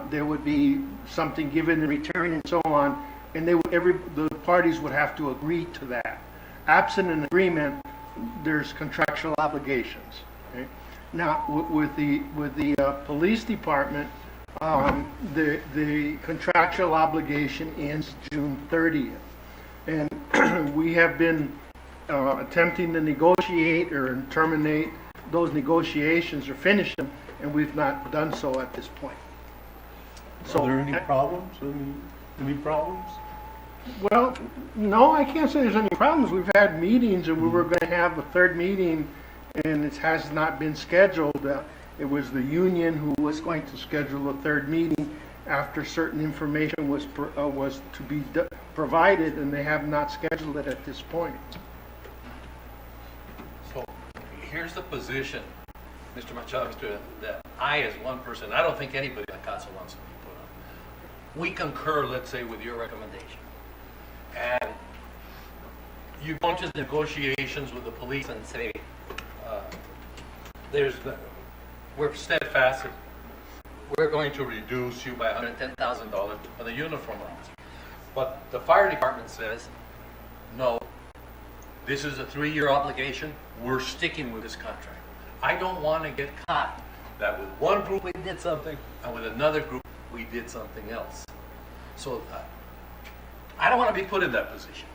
There would be something given in return, and so on. And the parties would have to agree to that. Absent an agreement, there's contractual obligations. Okay? Now, with the police department, the contractual obligation ends June 30th, and we have been attempting to negotiate or terminate those negotiations or finish them, and we've not done so at this point. So, are there any problems? Any problems? Well, no, I can't say there's any problems. We've had meetings, and we were going to have a third meeting, and it has not been scheduled. It was the union who was going to schedule a third meeting after certain information was to be provided, and they have not scheduled it at this point. So here's the position, Mr. Machado, that I, as one person, I don't think anybody on council wants to be put on. We concur, let's say, with your recommendation. And you go into negotiations with the police and say, we're steadfast, we're going to reduce you by $110,000 for the uniform allowance. But the fire department says, no, this is a 3-year obligation, we're sticking with this contract. I don't want to get caught that with one group we did something and with another group we did something else. So I don't want to be put in that position.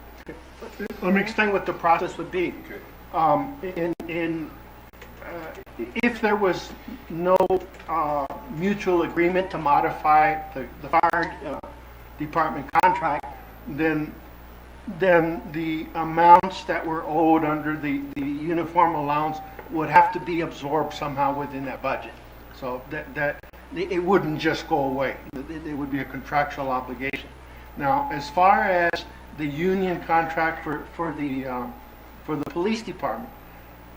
Let me explain what the process would be. If there was no mutual agreement to modify the fire department contract, then the amounts that were owed under the uniform allowance would have to be absorbed somehow within that budget. So that it wouldn't just go away. It would be a contractual obligation. Now, as far as the union contract for the police department,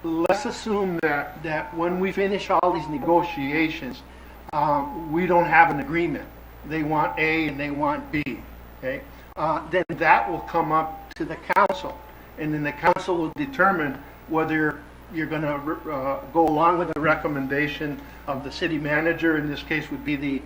let's assume that when we finish all these negotiations, we don't have an agreement. They want A and they want B, okay? Then that will come up to the council, and then the council will determine whether you're going to go along with the recommendation of the city manager. In this case would be the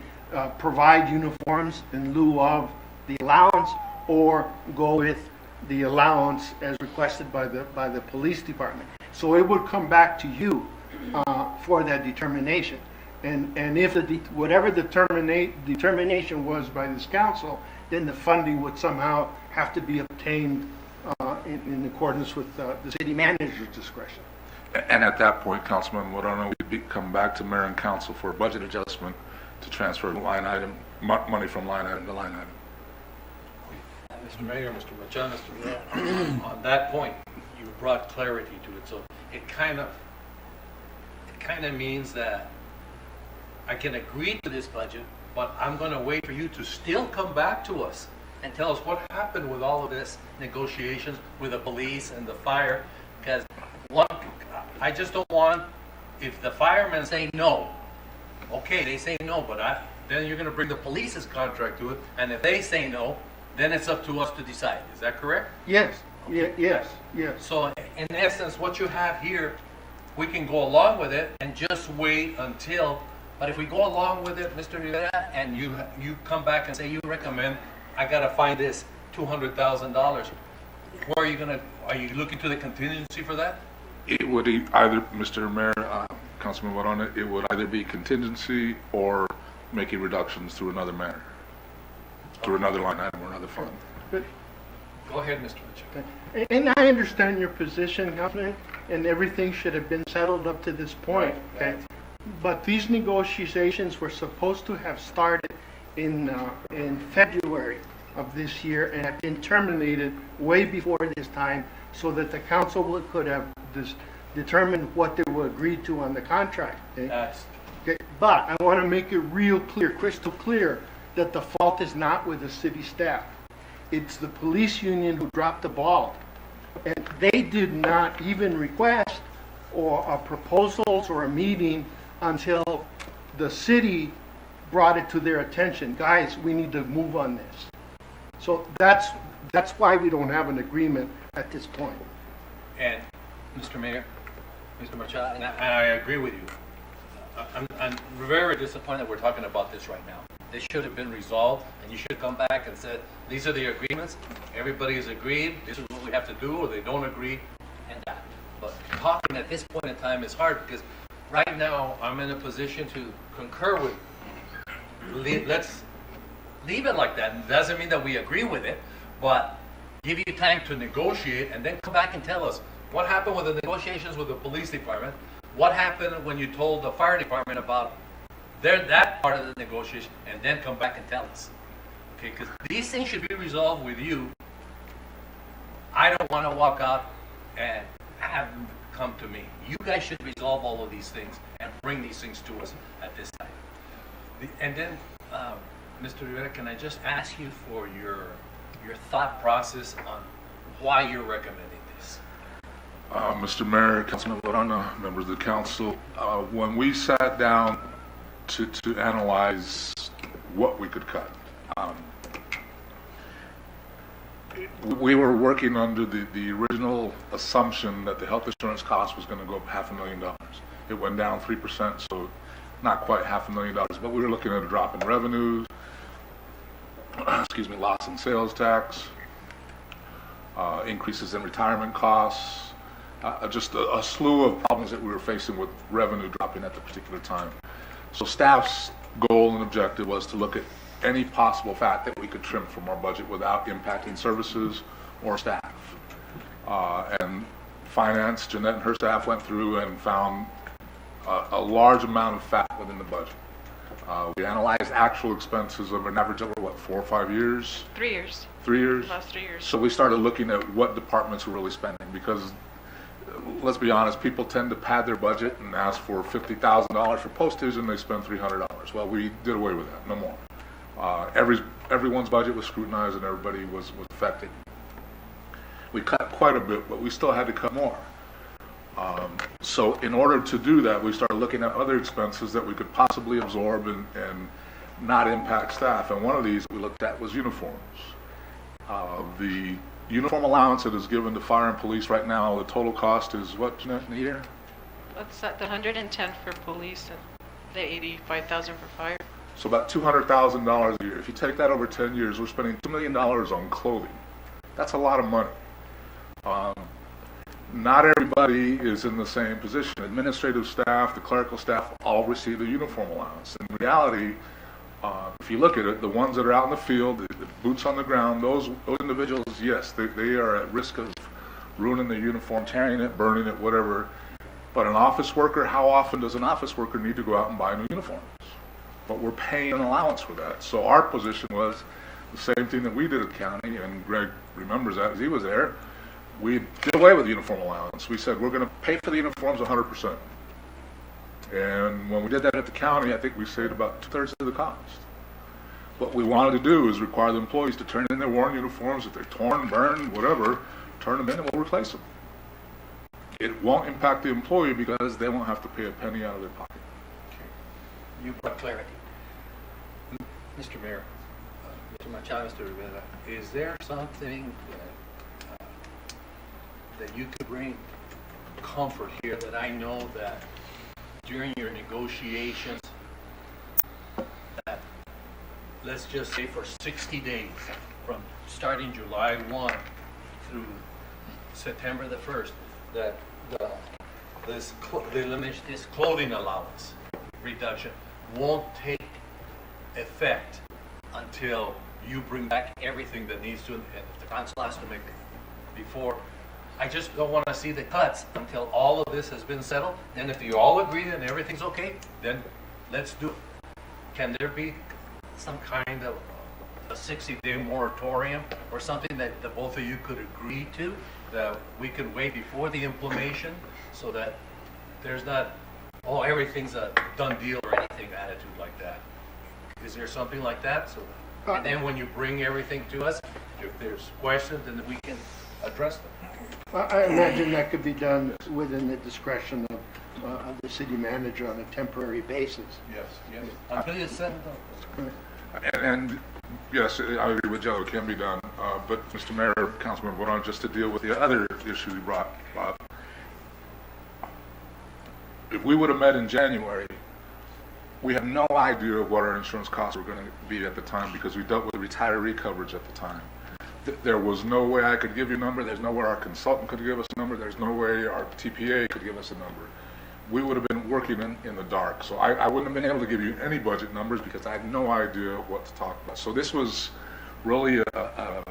provide uniforms in lieu of the allowance, or go with the allowance as requested by the police department. So it would come back to you for that determination. And if whatever the determination was by this council, then the funding would somehow have to be obtained in accordance with the city manager's discretion. And at that point, Councilman Morano, we'd come back to mayor and council for a budget adjustment to transfer line item, money from line item to line item. Mr. Mayor, Mr. Machado, Mr. Rivera, on that point, you brought clarity to it. So it kind of means that I can agree to this budget, but I'm going to wait for you to still come back to us and tell us what happened with all of this negotiations with the police and the fire. Because I just don't want, if the firemen say no, okay, they say no, but then you're going to bring the police's contract to it, and if they say no, then it's up to us to decide. Is that correct? Yes, yes. So in essence, what you have here, we can go along with it and just wait until, but if we go along with it, Mr. Rivera, and you come back and say you recommend, I got to find this $200,000, where are you looking to the contingency for that? It would either, Mr. Mayor, Councilman Morano, it would either be contingency or making reductions through another manner, through another line item or another fund. But, go ahead, Mr. Mitchell. and I understand your position, Councilman, and everything should have been settled up to this point. Right. Okay? But these negotiations were supposed to have started in February of this year and have been terminated way before this time, so that the council could have determined what they would agree to on the contract. Okay? Yes. Okay? But I want to make it real clear, crystal clear, that the fault is not with the city staff. It's the police union who dropped the ball. And they did not even request or proposals or a meeting until the city brought it to their attention. Guys, we need to move on this. So that's why we don't have an agreement at this point. And Mr. Mayor, Mr. Machado, and I agree with you. I'm very disappointed we're talking about this right now. This should have been resolved, and you should come back and say, these are the agreements, everybody has agreed, this is what we have to do, or they don't agree, and that. But talking at this point in time is hard, because right now, I'm in a position to concur with, let's leave it like that. It doesn't mean that we agree with it, but give you time to negotiate, and then come back and tell us what happened with the negotiations with the police department, what happened when you told the fire department about that part of the negotiation, and then come back and tell us. Okay, because these things should be resolved with you. I don't want to walk out and have them come to me. You guys should resolve all of these things and bring these things to us at this time. And then, Mr. Rivera, can I just ask you for your your thought process on why you're recommending this. Mr. Mayor, Councilman Varona, members of the council, when we sat down to analyze what we could cut, we were working under the original assumption that the health insurance cost was going to go up $500,000. It went down 3%, so not quite $500,000, but we were looking at a drop in revenues, excuse me, loss in sales tax, increases in retirement costs, just a slew of problems that we were facing with revenue dropping at the particular time. So staff's goal and objective was to look at any possible fat that we could trim from our budget without impacting services or staff. And finance, Jeanette and her staff went through and found a large amount of fat within the budget. We analyzed actual expenses of an average over, what, 4 or 5 years? 3 years. 3 years? Last 3 years. So we started looking at what departments were really spending, because let's be honest, people tend to pad their budget and ask for $50,000 for postage and they spend $300. Well, we did away with that, no more. Everyone's budget was scrutinized and everybody was affected. We cut quite a bit, but we still had to cut more. So in order to do that, we started looking at other expenses that we could possibly absorb and not impact staff. And one of these we looked at was uniforms. The uniform allowance that is given to fire and police right now, the total cost is what, Jeanette, in a year? What's that, the 110 for police and the 85,000 for fire? So about $200,000 a year. If you take that over 10 years, we're spending $2 million on clothing. That's a lot of money. Not everybody is in the same position. Administrative staff, the clerical staff all receive a uniform allowance. In reality, if you look at it, the ones that are out in the field, the boots on the ground, those individuals, yes, they are at risk of ruining their uniform, tearing it, burning it, whatever. But an office worker, how often does an office worker need to go out and buy new uniforms? But we're paying an allowance for that. So our position was the same thing that we did at the county, and Greg remembers that as he was there. We did away with the uniform allowance. We said we're going to pay for the uniforms 100%. And when we did that at the county, I think we saved about 2/3 of the cost. What we wanted to do is require the employees to turn in their worn uniforms. If they're torn, burned, whatever, turn them in and we'll replace them. It won't impact the employee because they won't have to pay a penny out of their pocket. You brought clarity. Mr. Mayor, Mr. Machado, Mr. Rivera, is there something that you could bring comfort here that I know that during your negotiations that, let's just say for 60 days from starting July 1 through September the 1st, that this clothing allowance reduction won't take effect until you bring back everything that needs to, and if the council has to make it before. I just don't want to see the cuts until all of this has been settled. And if you all agree and everything's okay, then let's do it. Can there be some kind of a 60-day moratorium or something that the both of you could agree to, that we could wait before the implementation so that there's not, oh, everything's a done deal or anything attitude like that? Is there something like that? So, and then when you bring everything to us, if there's questions, then we can address them. I imagine that could be done within the discretion of the city manager on a temporary basis. Yes, yes. Until you set it up. And yes, I agree with Joe, it can be done. But Mr. Mayor, Councilman Boron, just to deal with the other issue you brought up, if we would have met in January, we had no idea what our insurance costs were going to be at the time because we dealt with retiree coverage at the time. There was no way I could give you a number. There's no way our consultant could give us a number. There's no way our TPA could give us a number. We would have been working in the dark. So I wouldn't have been able to give you any budget numbers because I had no idea what to talk about. So this was really an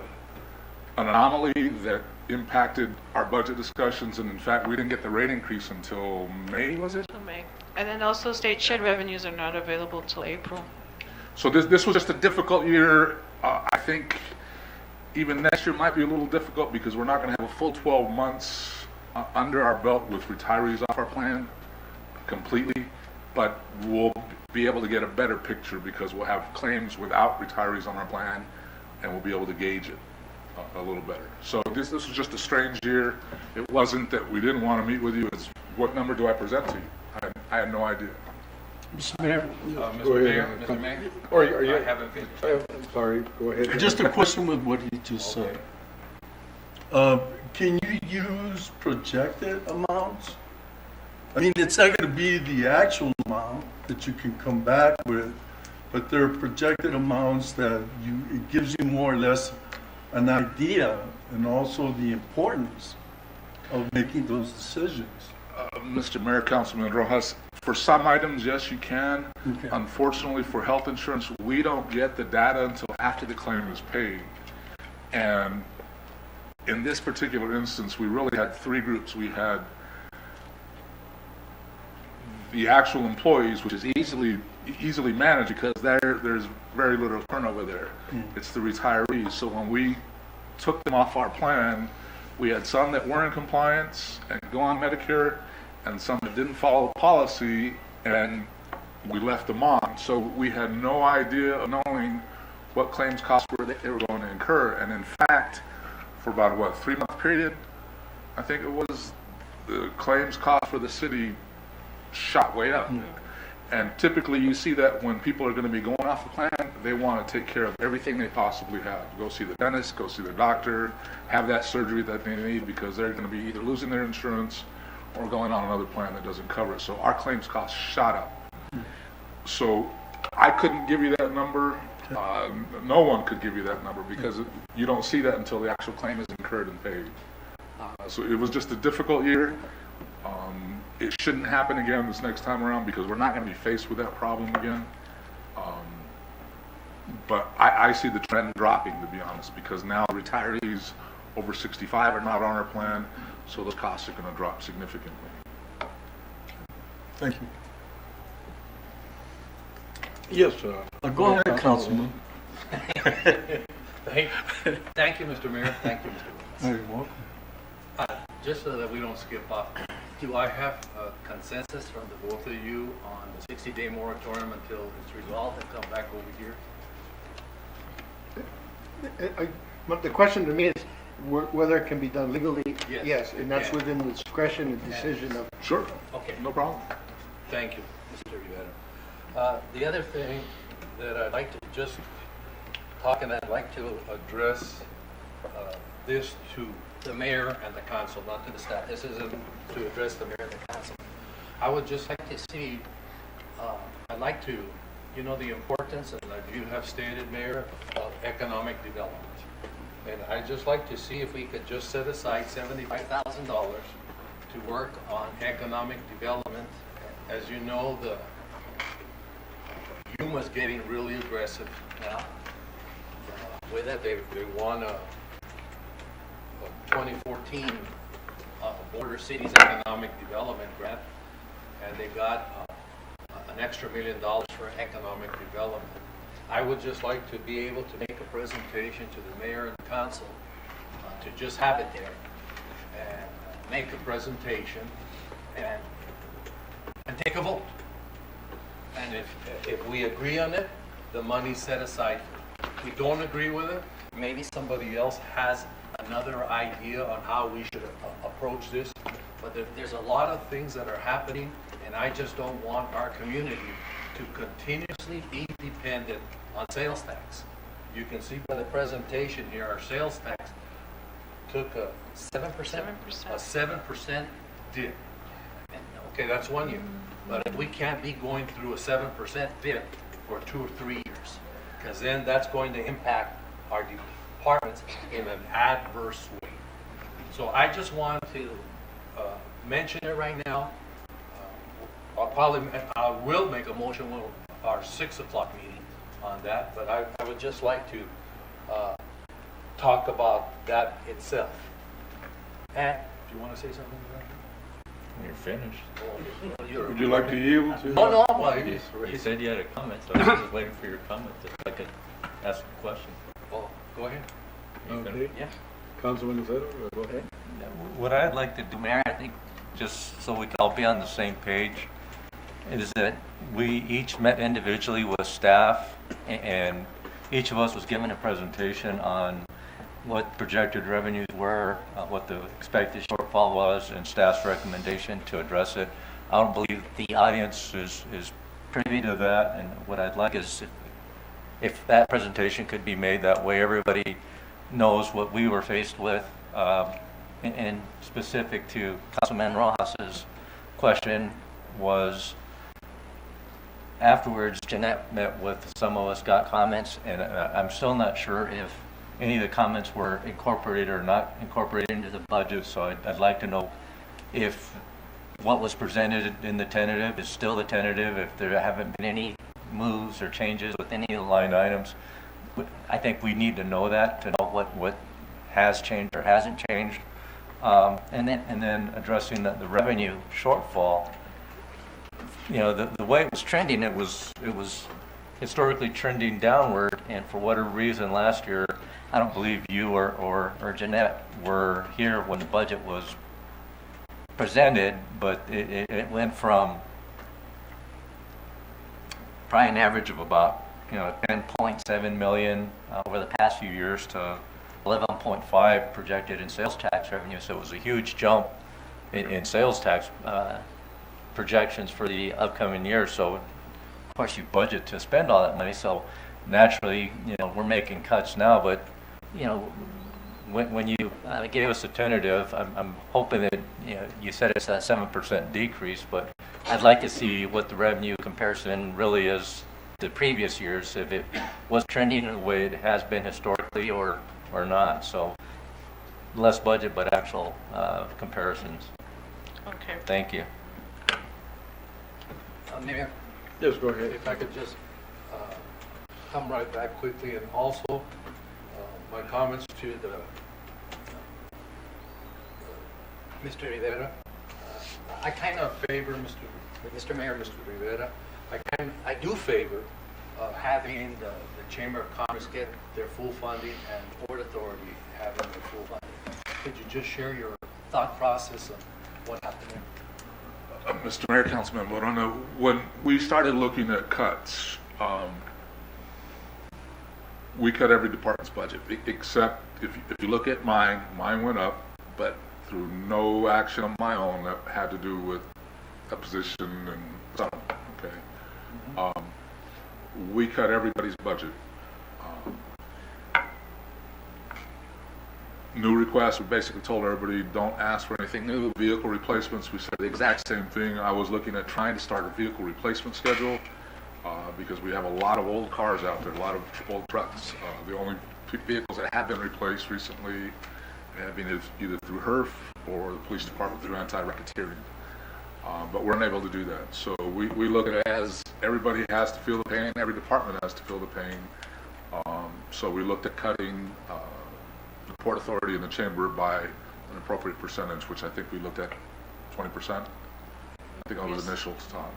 anomaly that impacted our budget discussions. And in fact, we didn't get the rate increase until May, was it? Till May. And then also state shed revenues are not available till April. So this was just a difficult year. I think even next year might be a little difficult because we're not going to have a full 12 months under our belt with retirees off our plan completely, but we'll be able to get a better picture because we'll have claims without retirees on our plan and we'll be able to gauge it. a little better. So this was just a strange year. It wasn't that we didn't want to meet with you. It's what number do I present to you? I had no idea. Mr. Mayor? Mr. Mayor, Mr. Mayor? Or are you? I haven't finished. I'm sorry, go ahead. Just a question with what he just said. Can you use projected amounts? I mean, it's not going to be the actual amount that you can come back with, but there are projected amounts that it gives you more or less an idea and also the importance of making those decisions. Mr. Mayor, Councilman Rojas, for some items, yes, you can. Okay. Unfortunately, for health insurance, we don't get the data until after the claim is paid. And in this particular instance, we really had three groups. We had the actual employees, which is easily managed because there's very little turnover there. It's the retirees. So when we took them off our plan, we had some that were in compliance and go on Medicare, and some that didn't follow policy, and we left them on. So we had no idea of knowing what claims costs they were going to incur. And in fact, for about, 3-month period, I think it was, the claims cost for the city shot way up. And typically you see that when people are going to be going off the plan, they want to take care of everything they possibly have. Go see the dentist, go see the doctor, have that surgery that they need because they're going to be either losing their insurance or going on another plan that doesn't cover it. So our claims costs shot up. So I couldn't give you that number. No one could give you that number because you don't see that until the actual claim is incurred and paid. So it was just a difficult year. It shouldn't happen again this next time around because we're not going to be faced with that problem again. But I see the trend dropping, to be honest, because now retirees over 65 are not on our plan, so those costs are going to drop significantly. Thank you. Yes, Go ahead, Councilman. Thank you, Mr. Mayor. Thank you, Mr. You're welcome. Just so that we don't skip off, do I have a consensus from the both of you on the 60-day moratorium until it's resolved and come back over here? But the question to me is whether it can be done legally. Yes, Yes, and that's it can. within the discretion and decision of. Sure. Okay. No problem. Thank you, Mr. Rivera. The other thing that I'd like to just talk, and I'd like to address this to the mayor and the council, not to the staff. This isn't to address the mayor and the council. I would just like to see, I'd like to, the importance, and like you have stated, Mayor, of economic development. And I'd just like to see if we could just set aside $75,000 to work on economic development. As you know, the Yuma's getting really aggressive now. With that, they won a 2014 Border Cities Economic Development Grant, and they got an extra $1 million for economic development. I would just like to be able to make a presentation to the mayor and the council, to just have it there and make a presentation and take a vote. And if we agree on it, the money's set aside. If we don't agree with it, maybe somebody else has another idea on how we should approach this. But there's a lot of things that are happening, and I just don't want our community to continuously be dependent on sales tax. You can see by the presentation here, our sales tax took a 7%? 7%. A 7% dip. And, okay, that's 1 year. But if we can't be going through a 7% dip for 2 or 3 years, because then that's going to impact our departments in an adverse way. So I just want to mention it right now. I will make a motion when our 6 o'clock meeting on that, but I would just like to talk about that itself. And do you want to say something about that? You're finished. Would you like to yield to? No, well, You said you had a comment, so I was just waiting for your comment if I could ask a question. Well, go ahead. Okay. Yeah. Councilman Zeta, go ahead. What I'd like to do, Mayor, I think, just so we can all be on the same page, is that we each met individually with staff, and each of us was given a presentation on what projected revenues were, what the expected shortfall was, and staff's recommendation to address it. I don't believe the audience is privy to that, and what I'd like is if that presentation could be made that way, everybody knows what we were faced with. And specific to Councilman Rojas's question was, afterwards, Jeanette met with some of us, got comments, and I'm still not sure if any of the comments were incorporated or not incorporated into the budget, so I'd like to know if what was presented in the tentative is still the tentative, if there haven't been any moves or changes with any of the line items. I think we need to know that, to know what has changed or hasn't changed. And then addressing the revenue shortfall. You know, the way it was trending, it was historically trending downward, and for whatever reason last year, I don't believe you or Jeanette were here when the budget was presented, but it went from probably an average of about 10.7 million over the past few years to 11.5 projected in sales tax revenue. So it was a huge jump in sales tax projections for the upcoming year. So of course you budget to spend all that money. So naturally, we're making cuts now. But when you gave us a tentative, I'm hoping that you said it's a 7% decrease, but I'd like to see what the revenue comparison really is to previous years, if it was trending in the way it has been historically or not. So less budget, but actual comparisons. Okay. Thank you. Mayor? Yes, go ahead. If I could just come right back quickly, and also my comments to the Mr. Rivera. I kind of favor Mr. Mayor, Mr. Rivera. I do favor having the Chamber of Commerce get their full funding and Port Authority having their full funding. Could you just share your thought process of what happened there? Mr. Mayor, Councilman Morona, when we started looking at cuts, we cut every department's budget, except if you look at mine went up, but through no action of my own that had to do with a position and something, okay? We cut everybody's budget. New requests, we basically told everybody, don't ask for anything new. Vehicle replacements, we said the exact same thing. I was looking at trying to start a vehicle replacement schedule because we have a lot of old cars out there, a lot of old trucks. The only vehicles that have been replaced recently have been either through HERF or the police department through anti-racketeering. But we're unable to do that. So we look at it as everybody has to feel the pain, every department has to feel the pain. So we looked at cutting the Port Authority and the Chamber by an appropriate percentage, which I think we looked at 20%. I think that was initial talk.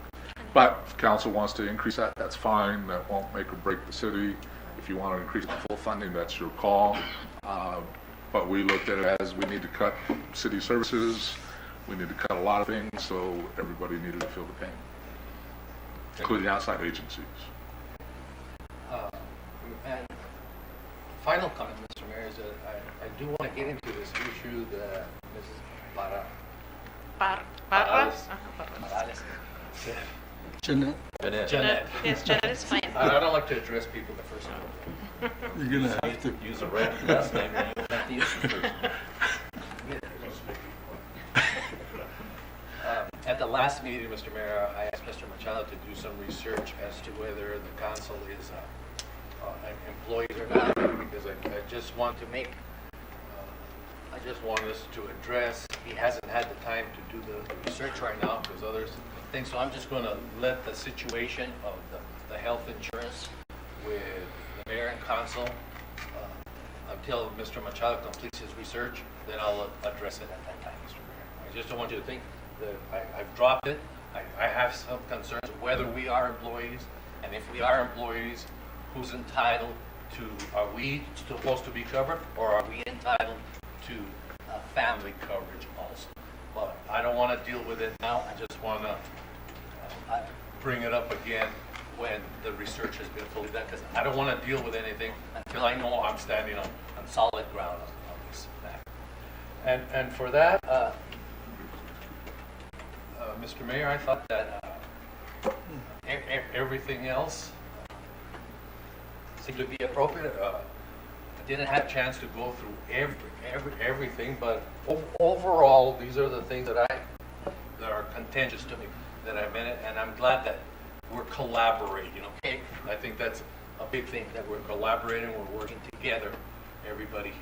But if council wants to increase that, that's fine. That won't make or break the city. If you want to increase the full funding, that's your call. But we looked at it as we need to cut city services. We need to cut a lot of things, so everybody needed to feel the pain, including outside agencies. And final comment, Mr. Mayor, is that I do want to get into this issue that Mrs. Morales. Jeanette, Jeanette. Yes, Jeanette is fine. I don't like to address people the first name. you're gonna have to. Use the right last name, and you'll have to use the first name. At the last meeting, Mr. Mayor, I asked Mr. Machado to do some research as to whether the council is employees or not, because I just want to make, I just want us to address, he hasn't had the time to do the research right now because others think, so I'm just going to let the situation of the health insurance with the mayor and council until Mr. Machado completes his research, then I'll address it at that time, Mr. Mayor. I just don't want you to think that I've dropped it. I have some concerns of whether we are employees, and if we are employees, who's entitled to, are we supposed to be covered, or are we entitled to family coverage also? But I don't want to deal with it now. I just want to bring it up again when the research has been fully done, because I don't want to deal with anything until I know I'm standing on solid ground on this fact. And for that, Mr. Mayor, I thought that everything else seemed to be appropriate. I didn't have a chance to go through everything, but overall, these are the things that are contentious to me that I meant, and I'm glad that we're collaborating. Okay, I think that's a big thing, that we're collaborating, we're working together, everybody here.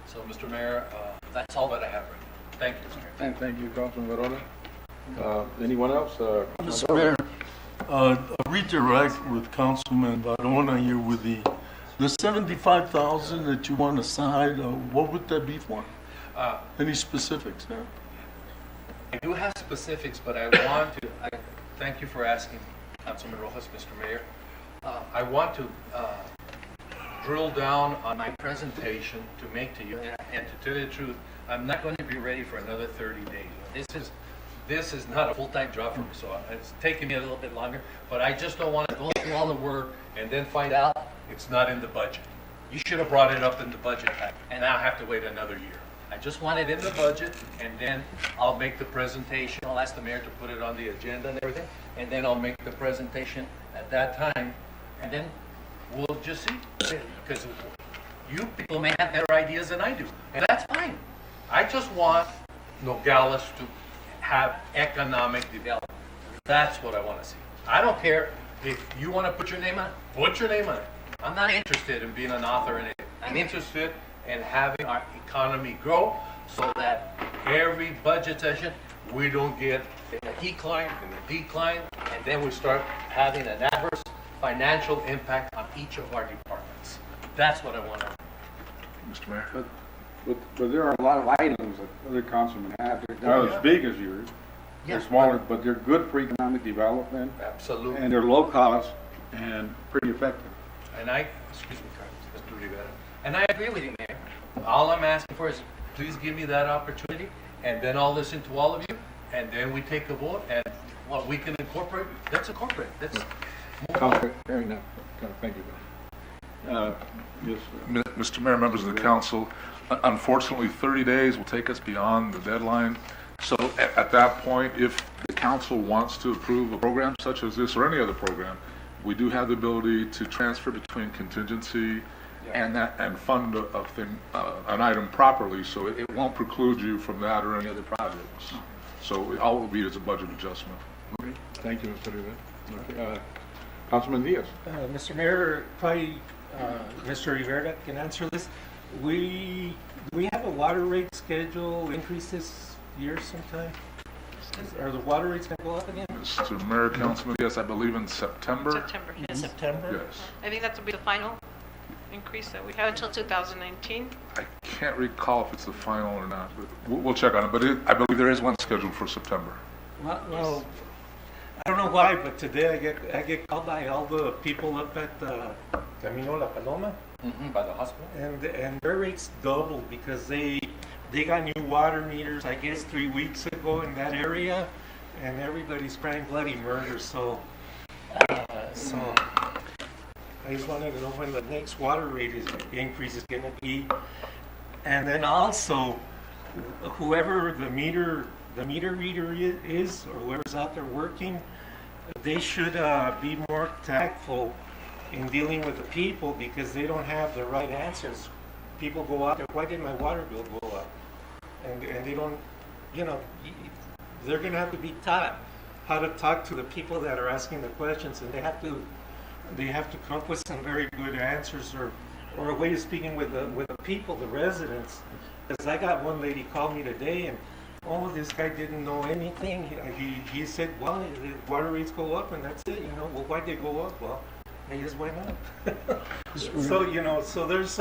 So, Mr. Mayor, that's all that I have right now. Thank you, Mr. Mayor. And thank you, Councilman Verona. Anyone else? Mr. Mayor, a redirect with Councilman Barona here with the 75,000 that you want aside, what would that be for? Any specifics there? I do have specifics, but I thank you for asking, Councilman Rojas, Mr. Mayor. I want to drill down on my presentation to make to you, and to tell you the truth, I'm not going to be ready for another 30 days. This is not a full-time job for me, so it's taking me a little bit longer, but I just don't want to go through all the work and then find out it's not in the budget. You should have brought it up in the budget pack, and I'll have to wait another year. I just want it in the budget, and then I'll make the presentation. I'll ask the mayor to put it on the agenda and everything, and then I'll make the presentation at that time, and then we'll just see. Because you people may have better ideas than I do, and that's fine. I just want Nogales to have economic development. That's what I want to see. I don't care if you want to put your name on it, put your name on it. I'm not interested in being an author in it. I'm interested in having our economy grow so that every budget session we don't get in a decline, and then we start having an adverse financial impact on each of our departments. That's what I want to. Mr. Mayor? But there are a lot of items that other councilmen have. They're not as big as yours. They're smaller, but they're good for economic development. Absolutely. And they're low cost and pretty effective. And excuse me, Mr. Rivera, and I agree with you, Mayor. All I'm asking for is please give me that opportunity, and then I'll listen to all of you, and then we take a vote, and what we can incorporate, let's incorporate. Let's Councilor, fair enough. Thank you. Yes. Mr. Mayor, members of the council, unfortunately, 30 days will take us beyond the deadline. So at that point, if the council wants to approve a program such as this or any other program, we do have the ability to transfer between contingency and fund an item properly, so it won't preclude you from that or any other projects. So all it will be is a budget adjustment. Okay. Thank you, Mr. Rivera. Okay. Councilman Diaz. Mr. Mayor, probably Mr. Rivera can answer this. We have a water rate schedule increase this year sometime? Are the water rates going to go up again? Mr. Mayor, Councilman, yes, I believe in September. September, In yes. September? Yes. I think that will be the final increase that we have until 2019. I can't recall if it's the final or not, but we'll check on it. But I believe there is one scheduled for September. Well, I don't know why, but today I get called by all the people up at Camino La Paloma. By the hospital. And their rates doubled because they got new water meters, I guess, 3 weeks ago in that area, and everybody's crying bloody murder. So I just wanted to know when the next water rate increase is going to be, and then also whoever the meter reader is, or whoever's out there working, they should be more tactful in dealing with the people because they don't have the right answers. People go out there, why did my water bill go up? And they don't, they're going to have to be taught how to talk to the people that are asking the questions, and they have to come up with some very good answers or a way of speaking with the people, the residents. Because I got one lady call me today, and this guy didn't know anything. He said, well, the water rates go up, and that's it. Well, why'd they go up? Well, they just went up. So there's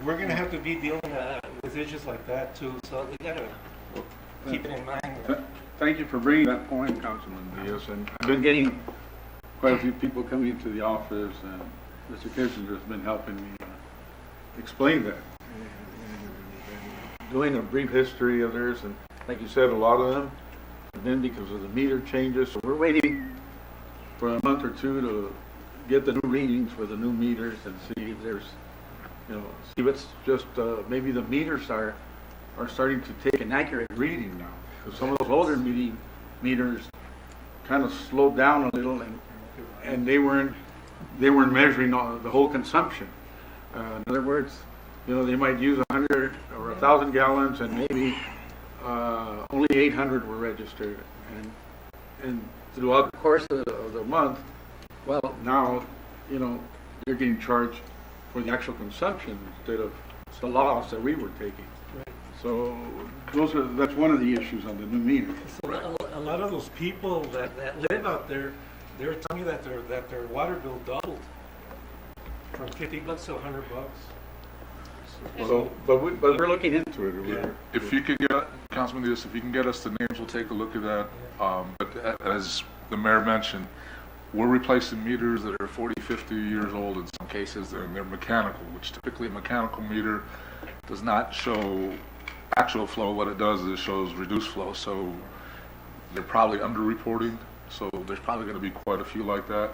we're going to have to be dealing with issues like that too. So we got to keep it in mind. Thank you for bringing that point, Councilman Diaz. And I've been getting quite a few people coming into the office, and Mr. Kissinger's been helping me explain that. And doing a brief history of theirs, and like you said, a lot of them have been because of the meter changes. So we're waiting for a month or two to get the new readings for the new meters and see if there's, see what's just, maybe the meters are starting to take an accurate reading now. Because some of those older meters kind of slowed down a little, and they weren't measuring the whole consumption. In other words, they might use 100 or 1,000 gallons, and maybe only 800 were registered. And throughout the course of the month, well, now, they're getting charged for the actual consumption instead of the loss that we were taking. So that's one of the issues on the new meter. So a lot of those people that live out there, they're telling me that their water bill doubled from $50 to $100. So, but we're looking into it. Yeah. If you could get, Councilman Diaz, if you can get us the names, we'll take a look at that. But as the mayor mentioned, we're replacing meters that are 40, 50 years old in some cases, and they're mechanical, which typically a mechanical meter does not show actual flow. What it does is it shows reduced flow, so they're probably underreporting. So there's probably going to be quite a few like that.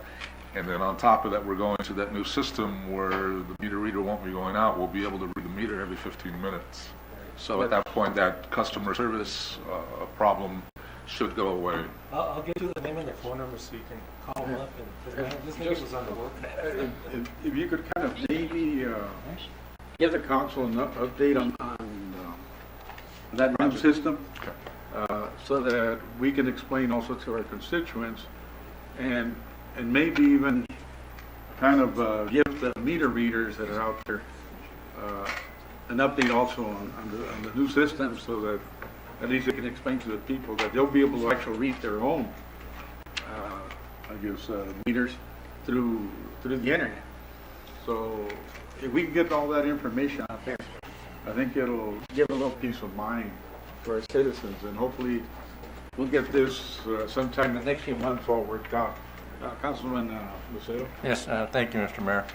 And then on top of that, we're going to that new system where the meter reader won't be going out. We'll be able to read the meter every 15 minutes. So at that point, that customer service problem should go away. I'll get you the name and the phone number so you can call them up. And this nigga was on the work. If you could kind of maybe give the council an update on that new system, so that we can explain also to our constituents, and maybe even kind of give the meter readers that are out there an update also on the new system, so that at least they can explain to the people that they'll be able to actually read their own, meters through the internet. So if we can get all that information out there, I think it'll give a little peace of mind for our citizens, and hopefully we'll get this sometime in the next few months all worked out. Councilman Lucero? Yes, thank you, Mr. Mayor.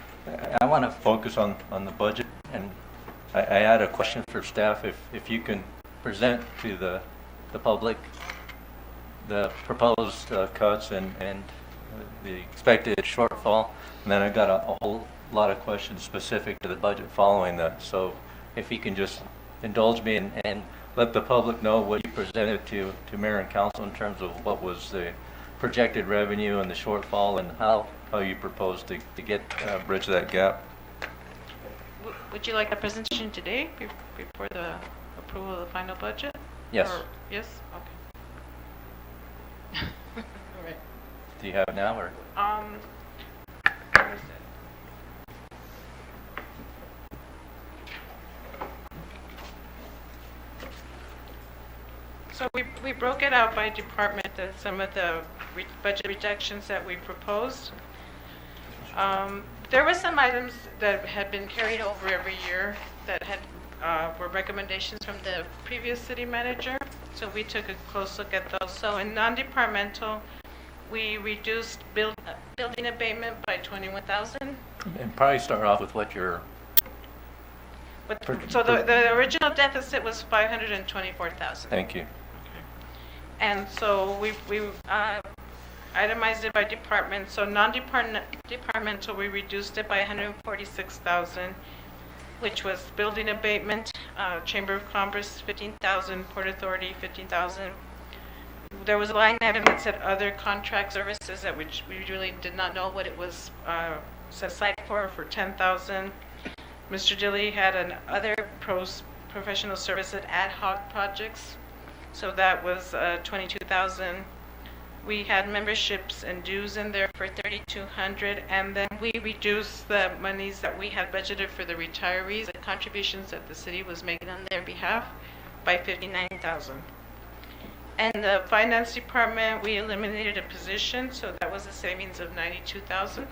I want to focus on the budget, and I had a question for staff. If you can present to the public the proposed cuts and the expected shortfall, and then I got a whole lot of questions specific to the budget following that. So if you can just indulge me and let the public know what you presented to Mayor and Council in terms of what was the projected revenue and the shortfall, and how you propose to bridge that gap. Would you like a presentation today before the approval of the final budget? Yes. Yes? Okay. All right. Do you have it now, or? Where is it? So we broke it out by department, some of the budget reductions that we proposed. There were some items that had been carried over every year that were recommendations from the previous city manager. So we took a close look at those. So in non-departmental, we reduced building abatement by $21,000. And probably start off with what your... So the original deficit was $524,000. Thank you. And so we itemized it by department. So non-departmental, we reduced it by $146,000, which was building abatement, Chamber of Commerce $15,000, Port Authority $15,000. There was a line item that said other contract services that which we really did not know what it was set aside for $10,000. Mr. Dilly had an other professional service at ad hoc projects. So that was $22,000. We had memberships and dues in there for $3,200, and then we reduced the monies that we had budgeted for the retirees, the contributions that the city was making on their behalf, by $59,000. And the finance department, we eliminated a position, so that was a savings of $92,000.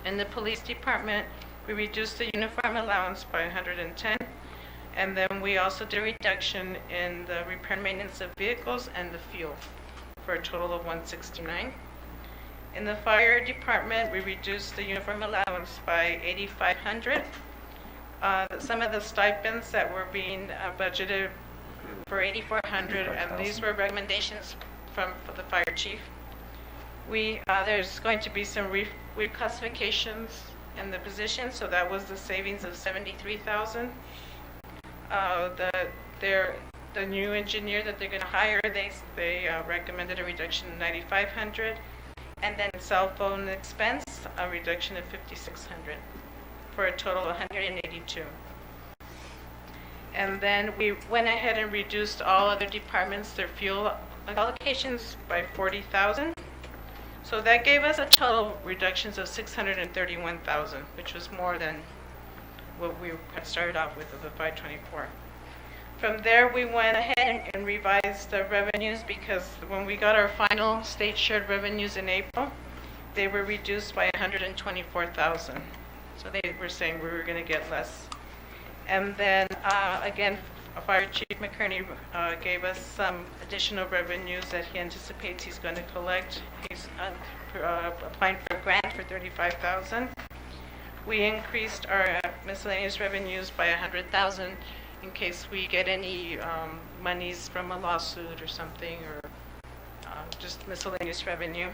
In the police department, we reduced the uniform allowance by $110,000. And then we also did a reduction in the repair and maintenance of vehicles and the fuel for a total of $169,000. In the fire department, we reduced the uniform allowance by $8,500. Some of the stipends that were being budgeted for $8,400, and these were recommendations from the fire chief. There's going to be some reclassifications in the position, so that was the savings of 73,000. The new engineer that they're going to hire, they recommended a reduction of 9,500, and then cell phone expense, a reduction of 5,600, for a total of 182. And then we went ahead and reduced all other departments, their fuel allocations by 40,000. So that gave us a total reductions of 631,000, which was more than what we had started off with of the 524. From there, we went ahead and revised the revenues because when we got our final state shared revenues in April, they were reduced by 124,000. So they were saying we were going to get less. And then again, Fire Chief McKerney gave us some additional revenues that he anticipates he's going to collect. He's applying for a grant for 35,000. We increased our miscellaneous revenues by 100,000 in case we get any monies from a lawsuit or something, or just miscellaneous revenue.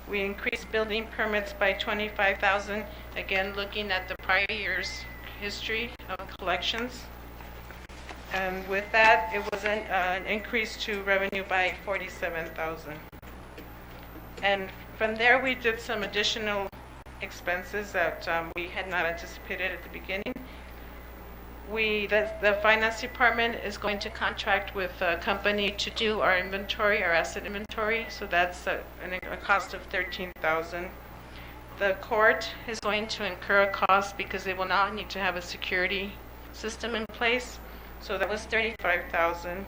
We increased building permits by 25,000, again looking at the prior year's history of collections. And with that, it was an increase to revenue by 47,000. And from there, we did some additional expenses that we had not anticipated at the beginning. The finance department is going to contract with a company to do our inventory, our asset inventory. So that's a cost of 13,000. The court is going to incur a cost because they will now need to have a security system in place. So that was 35,000.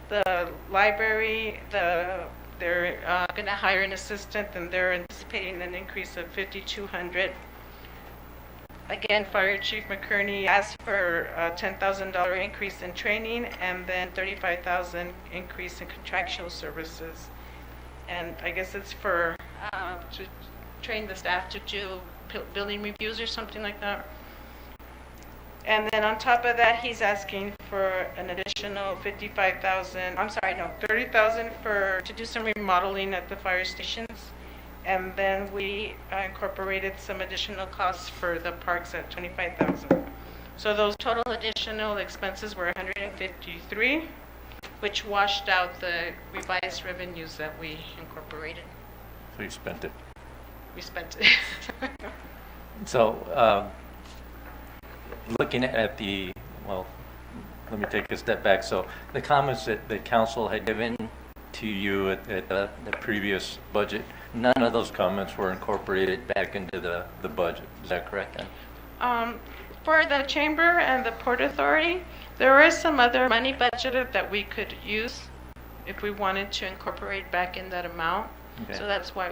The library, they're going to hire an assistant, and they're anticipating an increase of 5,200. Again, Fire Chief McKerney asked for a $10,000 increase in training, and then 35,000 increase in contractual services. And I guess it's for to train the staff to do building reviews or something like that. And then on top of that, he's asking for an additional 55,000, 30,000 to do some remodeling at the fire stations. And then we incorporated some additional costs for the parks at 25,000. So those total additional expenses were 153, which washed out the revised revenues that we incorporated. So you spent it. We spent it. So, looking at let me take a step back. So the comments that the council had given to you at the previous budget, none of those comments were incorporated back into the budget. Is that correct then? For the chamber and the Port Authority, there is some other money budgeted that we could use if we wanted to incorporate back in that amount. Okay. So that's why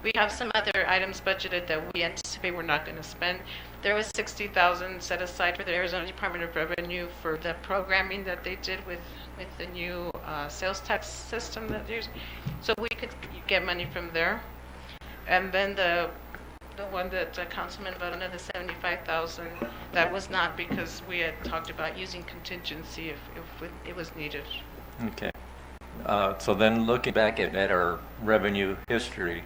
we have some other items budgeted that we anticipate we're not going to spend. There was 60,000 set aside for the Arizona Department of Revenue for the programming that they did with the new sales tax system that there's. So we could get money from there. And then the one that Councilman voted, another 75,000, that was not because we had talked about using contingency if it was needed. Okay. So then looking back at our revenue history,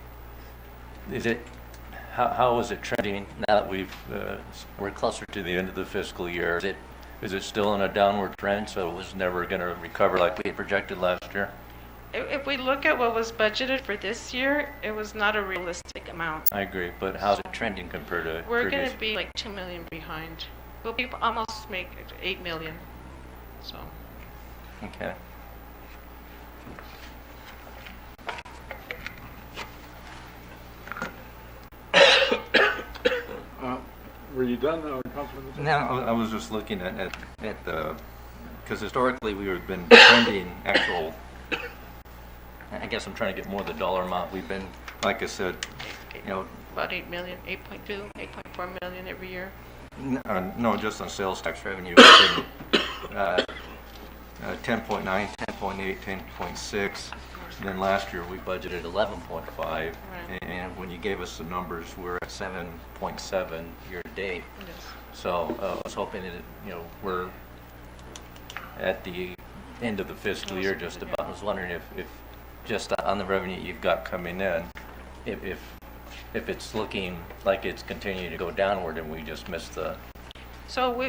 how is it trending now that we're closer to the end of the fiscal year? Is it still in a downward trend, so it was never going to recover like we had projected last year? If we look at what was budgeted for this year, it was not a realistic amount. I agree, but how's it trending compared to We're going to be like 2 million behind. We'll be almost make 8 million. So. Okay. Were you done, Councilman? No, I was just looking at the, because historically we have been trending actual, I guess I'm trying to get more of the dollar amount. We've been, like I said, about 8 million, 8.2, 8.4 million every year. No, just on sales tax revenue. 10.9, 10.8, 10.6. Then last year we budgeted 11.5, right. And when you gave us the numbers, we're at 7.7 year to date. Yes. So I was hoping that we're at the end of the fiscal year just about. I was wondering if just on the revenue you've got coming in, if it's looking like it's continuing to go downward and we just missed the... So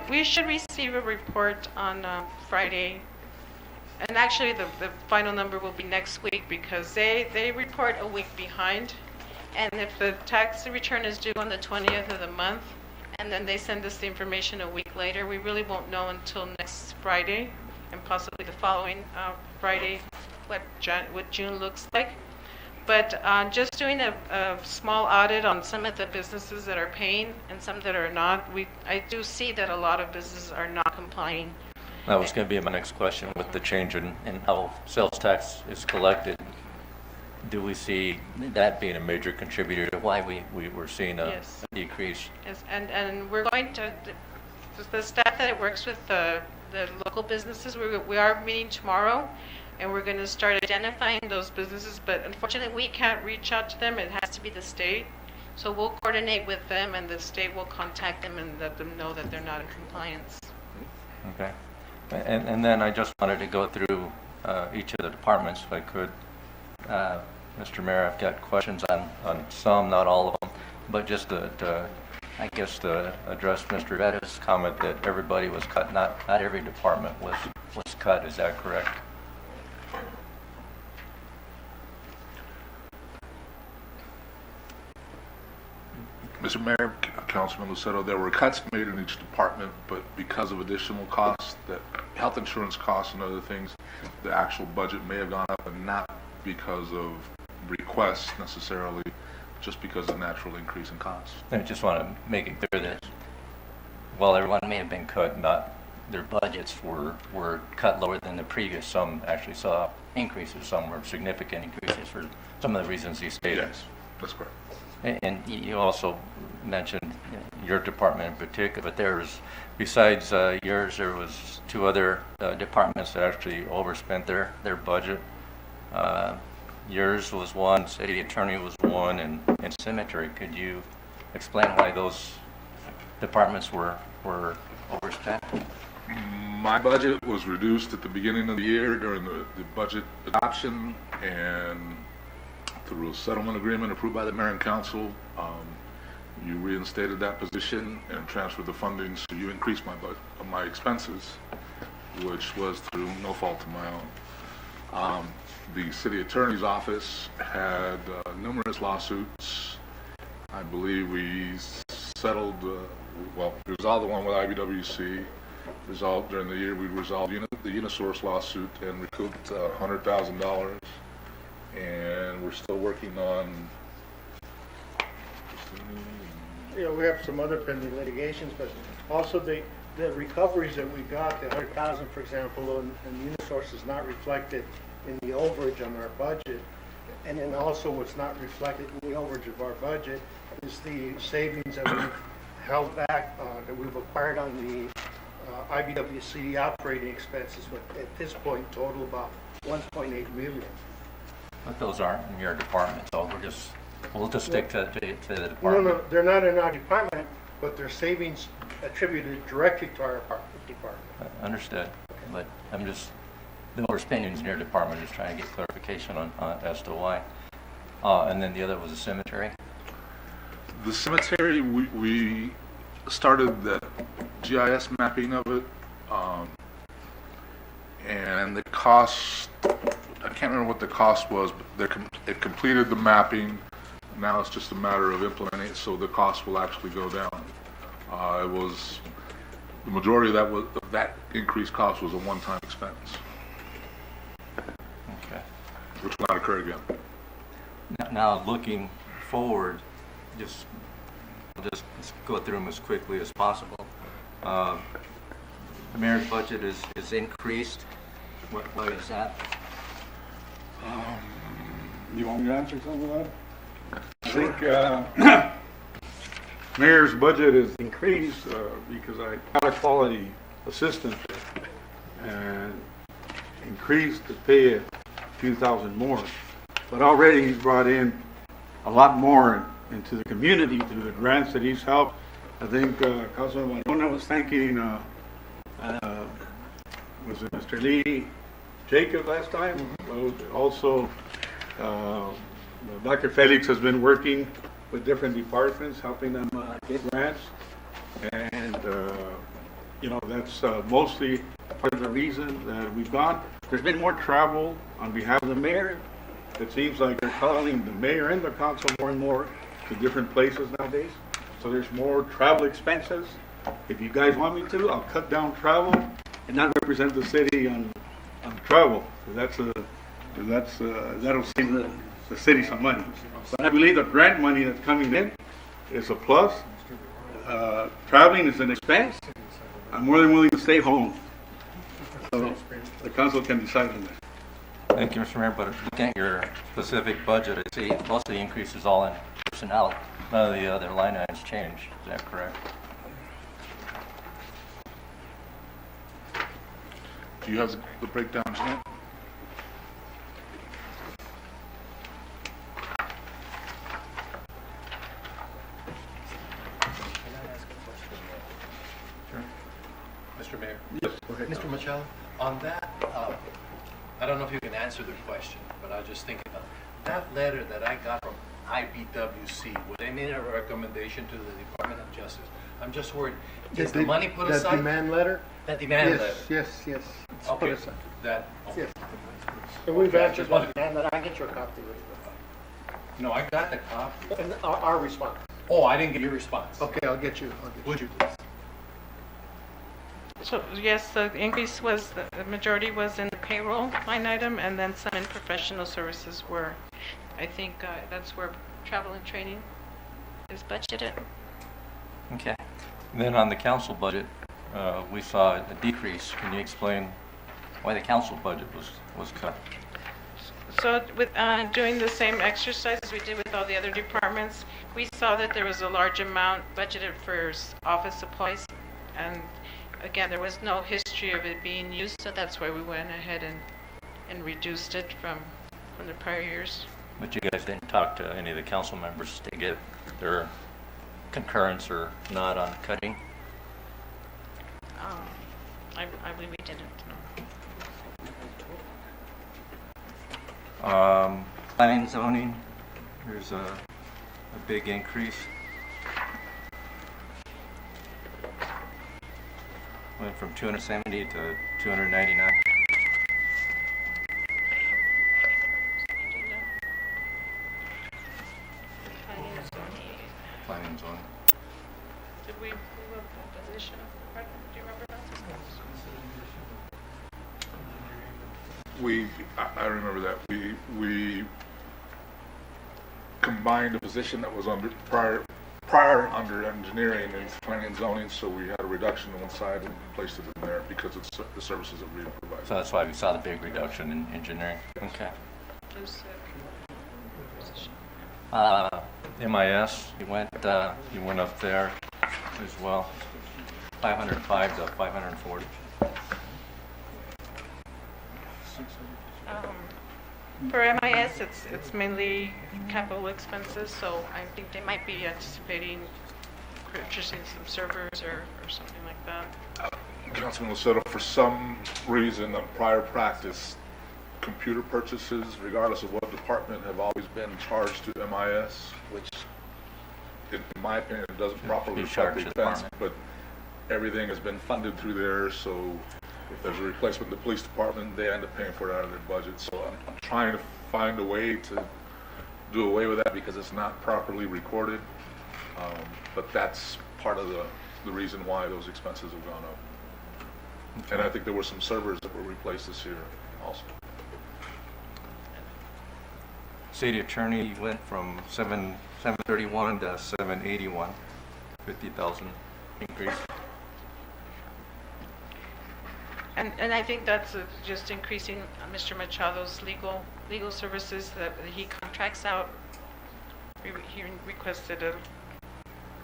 we should receive a report on Friday. And actually, the final number will be next week because they report a week behind. And if the tax return is due on the 20th of the month, and then they send us the information a week later, we really won't know until next Friday and possibly the following Friday what June looks like. But just doing a small audit on some of the businesses that are paying and some that are not, I do see that a lot of businesses are not complying. That was going to be my next question with the change in how sales tax is collected. Do we see that being a major contributor to why we were seeing a decrease? Yes, and we're going to, the staff that works with the local businesses, we are meeting tomorrow, and we're going to start identifying those businesses, but unfortunately we can't reach out to them. It has to be the state. So we'll coordinate with them, and the state will contact them and let them know that they're not in compliance. Okay. And then I just wanted to go through each of the departments if I could. Mr. Mayor, I've got questions on some, not all of them, but just I guess to address Mr. Vetta's comment that everybody was cut, not every department was cut, is that correct? Mr. Mayor, Councilman Lucero, there were cuts made in each department, but because of additional costs, that health insurance costs and other things, the actual budget may have gone up, and not because of requests necessarily, just because of natural increase in costs. I just want to make it clear that while everyone may have been cut, not their budgets were cut lower than the previous. Some actually saw increases, some were significant increases for some of the reasons you stated. Yes, that's correct. And you also mentioned your department in particular, but there's, besides yours, there was two other departments that actually overspent their budget. Yours was one, city attorney was one, and cemetery. Could you explain why those departments were overspent? My budget was reduced at the beginning of the year during the budget adoption, and through a settlement agreement approved by the mayor and council, you reinstated that position and transferred the funding, so you increased my expenses, which was through no fault of my own. The city attorney's office had numerous lawsuits. I believe we settled, resolved the one with IBWC. Resolved during the year, we resolved the Unisource lawsuit and recouped $100,000. And we're still working on. Yeah, we have some other pending litigations, but also the recoveries that we got, the 100,000, for example, and Unisource is not reflected in the overage on our budget. And then also what's not reflected in the overage of our budget is the savings that we've held back, that we've acquired on the IBWC operating expenses, but at this point total about 1.8 million. But those aren't in your department, so we'll just stick to the department. No, they're not in our department, but they're savings attributed directly to our department. Understood, but I'm just, the overspending in your department, just trying to get clarification on as to why. And then the other was the cemetery. The cemetery, we started the GIS mapping of it, and the cost, I can't remember what the cost was, but it completed the mapping. Now it's just a matter of implementing it, so the cost will actually go down. It was, the majority of that increased cost was a one-time expense. Okay. Which will not occur again. Now looking forward, let's go through them as quickly as possible. The mayor's budget is increased. What is that? You want me to answer some of that? I think mayor's budget is increased because I got a quality assistant and increased the pay a few thousand more. But already he's brought in a lot more into the community through the grants that he's helped. I think Councilman Malona was thanking was it Mr. Lee Jacob last time. Also, Dr. Felix has been working with different departments, helping them get grants. And, that's mostly part of the reason that we've gone. There's been more travel on behalf of the mayor. It seems like they're calling the mayor and the council more and more to different places nowadays. So there's more travel expenses. If you guys want me to, I'll cut down travel and not represent the city on travel. That'll save the city some money. But I believe the grant money that's coming in is a plus. Traveling is an expense. I'm more than willing to stay home. So the council can decide on that. Thank you, Mr. Mayor, but looking at your specific budget, I see most of the increase is all in personnel. None of the other line items changed. Is that correct? Do you have the breakdown, Jeanette? Mr. Mayor? Yes, go ahead. Mr. Machado, on that, I don't know if you can answer the question, but I was just thinking about that letter that I got from IBWC, where they made a recommendation to the Department of Justice. I'm just worried, is the money put aside? That demand letter? That demand letter? Yes. It's Okay, put aside. that, Yes. And we've answered that demand letter. I get your copy. no, I got the copy. And our response. Oh, I didn't get your response. Okay, I'll get you. Would you please? So, yes, the increase was, the majority was in the payroll line item, and then some in professional services were, I think, that's where travel and training is budgeted. Okay. Then on the council budget, we saw a decrease. Can you explain why the council budget was cut? So with, doing the same exercise as we did with all the other departments, we saw that there was a large amount budgeted for office supplies. And again, there was no history of it being used, so that's why we went ahead and reduced it from the prior years. But you guys didn't talk to any of the council members to get their concurrence or not on cutting? I believe we didn't, no. Planning and zoning, there's a big increase. Went from 270 to 299. Planning and zoning. Did we move up the position? Do you remember that? I remember that. We combined a position that was under prior under engineering and planning and zoning, so we had a reduction on one side and placed it in there because it's the services that we provide. So that's why we saw the big reduction in engineering. Okay. MIS, you went up there as well, 505 to 540. For MIS, it's mainly capital expenses, so I think they might be anticipating purchasing some servers or something like that. Councilman Lucero, for some reason, on prior practice, computer purchases, regardless of what department, have always been charged to MIS, which, in my opinion, doesn't properly reflect the expense, but everything has been funded through there, so if there's a replacement in the police department, they end up paying for it out of their budget. So I'm trying to find a way to do away with that because it's not properly recorded. But that's part of the reason why those expenses have gone up. And I think there were some servers that were replaced this year also. City attorney went from 731 to 781, 50,000 increase. And I think that's just increasing Mr. Machado's legal services that he contracts out. He requested a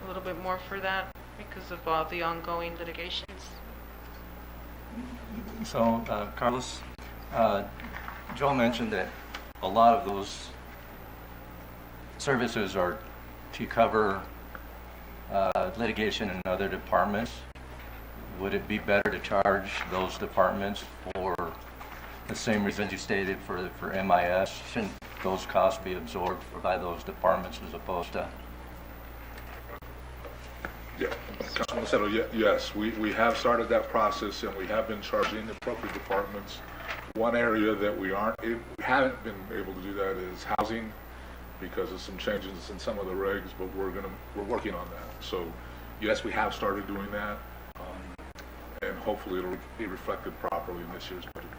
little bit more for that because of all the ongoing litigations. So, Carlos, Joe mentioned that a lot of those services are to cover litigation in other departments. Would it be better to charge those departments for the same reasons you stated for MIS, shouldn't those costs be absorbed by those departments as opposed to? Yeah, Councilman Lucero, yes, we have started that process and we have been charging the appropriate departments. One area that we haven't been able to do that is housing because of some changes in some of the regs, but we're working on that. So yes, we have started doing that, and hopefully it'll be reflected properly in this year's budget.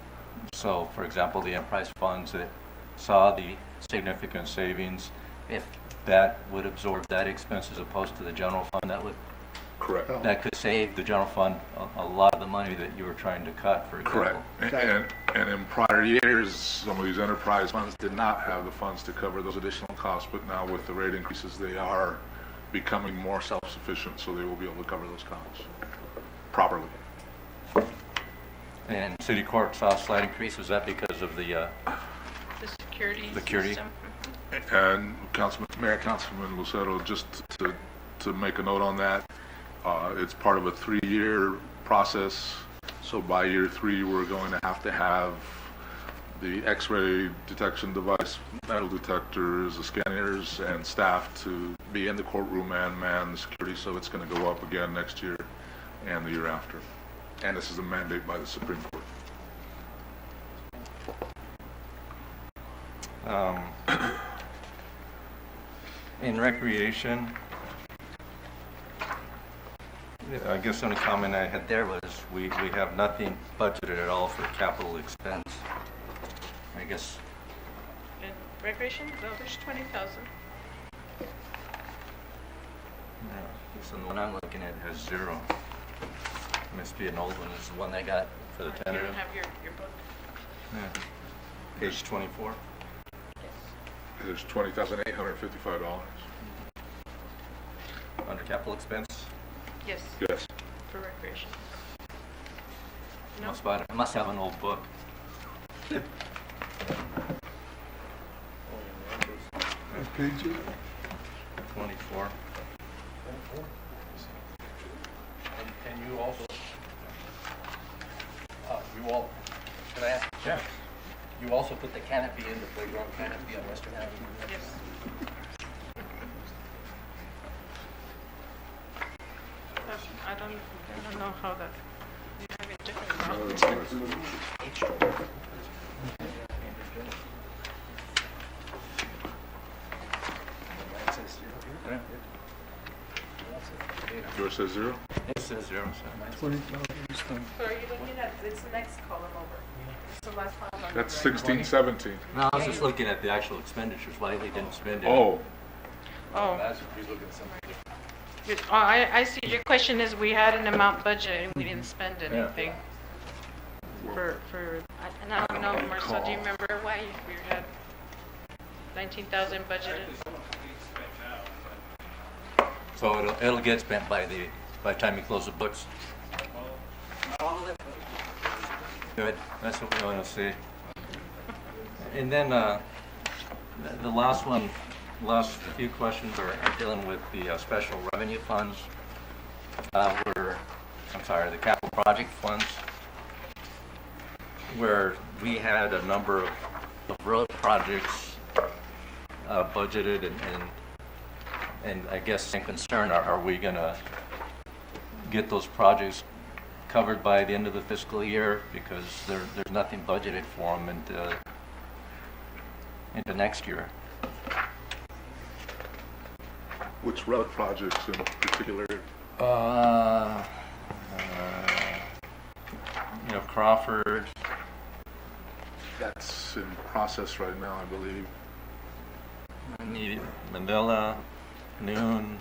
So, for example, the enterprise funds that saw the significant savings, if that would absorb that expense as opposed to the general fund, correct. That could save the general fund a lot of the money that you were trying to cut, for example. Correct. And in prior years, some of these enterprise funds did not have the funds to cover those additional costs, but now with the rate increases, they are becoming more self-sufficient, so they will be able to cover those costs properly. And city court saw a slight increase. Was that because of the security system? And Councilman Lucero, just to make a note on that, it's part of a 3-year process. So by year 3, we're going to have the X-ray detection device, metal detectors, the scanners, and staff to be in the courtroom and man the security. So it's going to go up again next year and the year after. And this is a mandate by the Supreme Court. In recreation, I guess the only comment I had there was we have nothing budgeted at all for capital expense. I guess. In recreation, no, there's 20,000. So the one I'm looking at has 0. Must be an old one. It's the one they got for the You tentative. don't have your book? Yeah. Page 24. There's $20,855. Under capital expense? Yes. Yes. For recreation. No? Must have an old book. What page is it? 24. And you also, can I ask? Yeah. You also put the canopy in, the playground canopy on Western Avenue? Yes. I don't know how that, you have it different now. Yours says 0? It says 0. 20,000. So are you looking at, it's the next column over. It's the last column. That's 16, 17. No, I was just looking at the actual expenditures, why they didn't spend it. Oh, Oh, That's, he's looking at something. I see. Your question is, we had an amount budget and we didn't spend anything. And I don't know, Marcel, do you remember why we had 19,000 budgeted? So it'll get spent by the time you close the books. Good, that's what we want to see. And then the last few questions are dealing with the special revenue funds. The capital project funds, where we had a number of road projects budgeted, and I guess same concern, are we going to get those projects covered by the end of the fiscal year, because there's nothing budgeted for them into next year. which road projects in particular? Crawford. That's in process right now, I believe. I need Manila, Noon,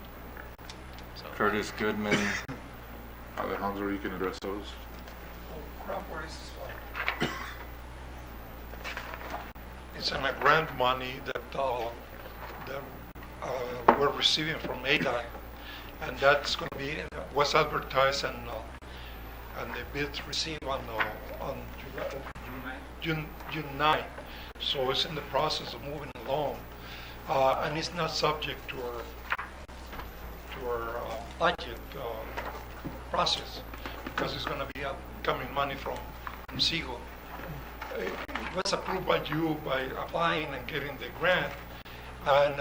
Curtis Goodman. Alejandro, you can address those. It's in a grant money that we're receiving from ADA, and that's going to be was advertised and the bids received on June 9. So it's in the process of moving along, and it's not subject to our budget process, because it's going to be coming money from SEGO. was approved by you by applying and getting the grant. And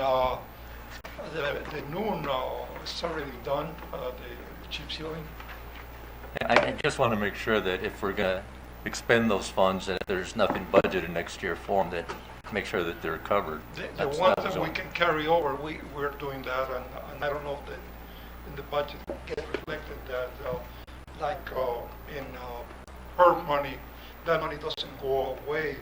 the noon is already done, the chip sealing. I just want to make sure that if we're going to expend those funds, and if there's nothing budgeted next year for them, that make sure that they're covered. The ones that we can carry over, we're doing that, and I don't know if in the budget gets reflected that, like in HERB money, that money doesn't go away.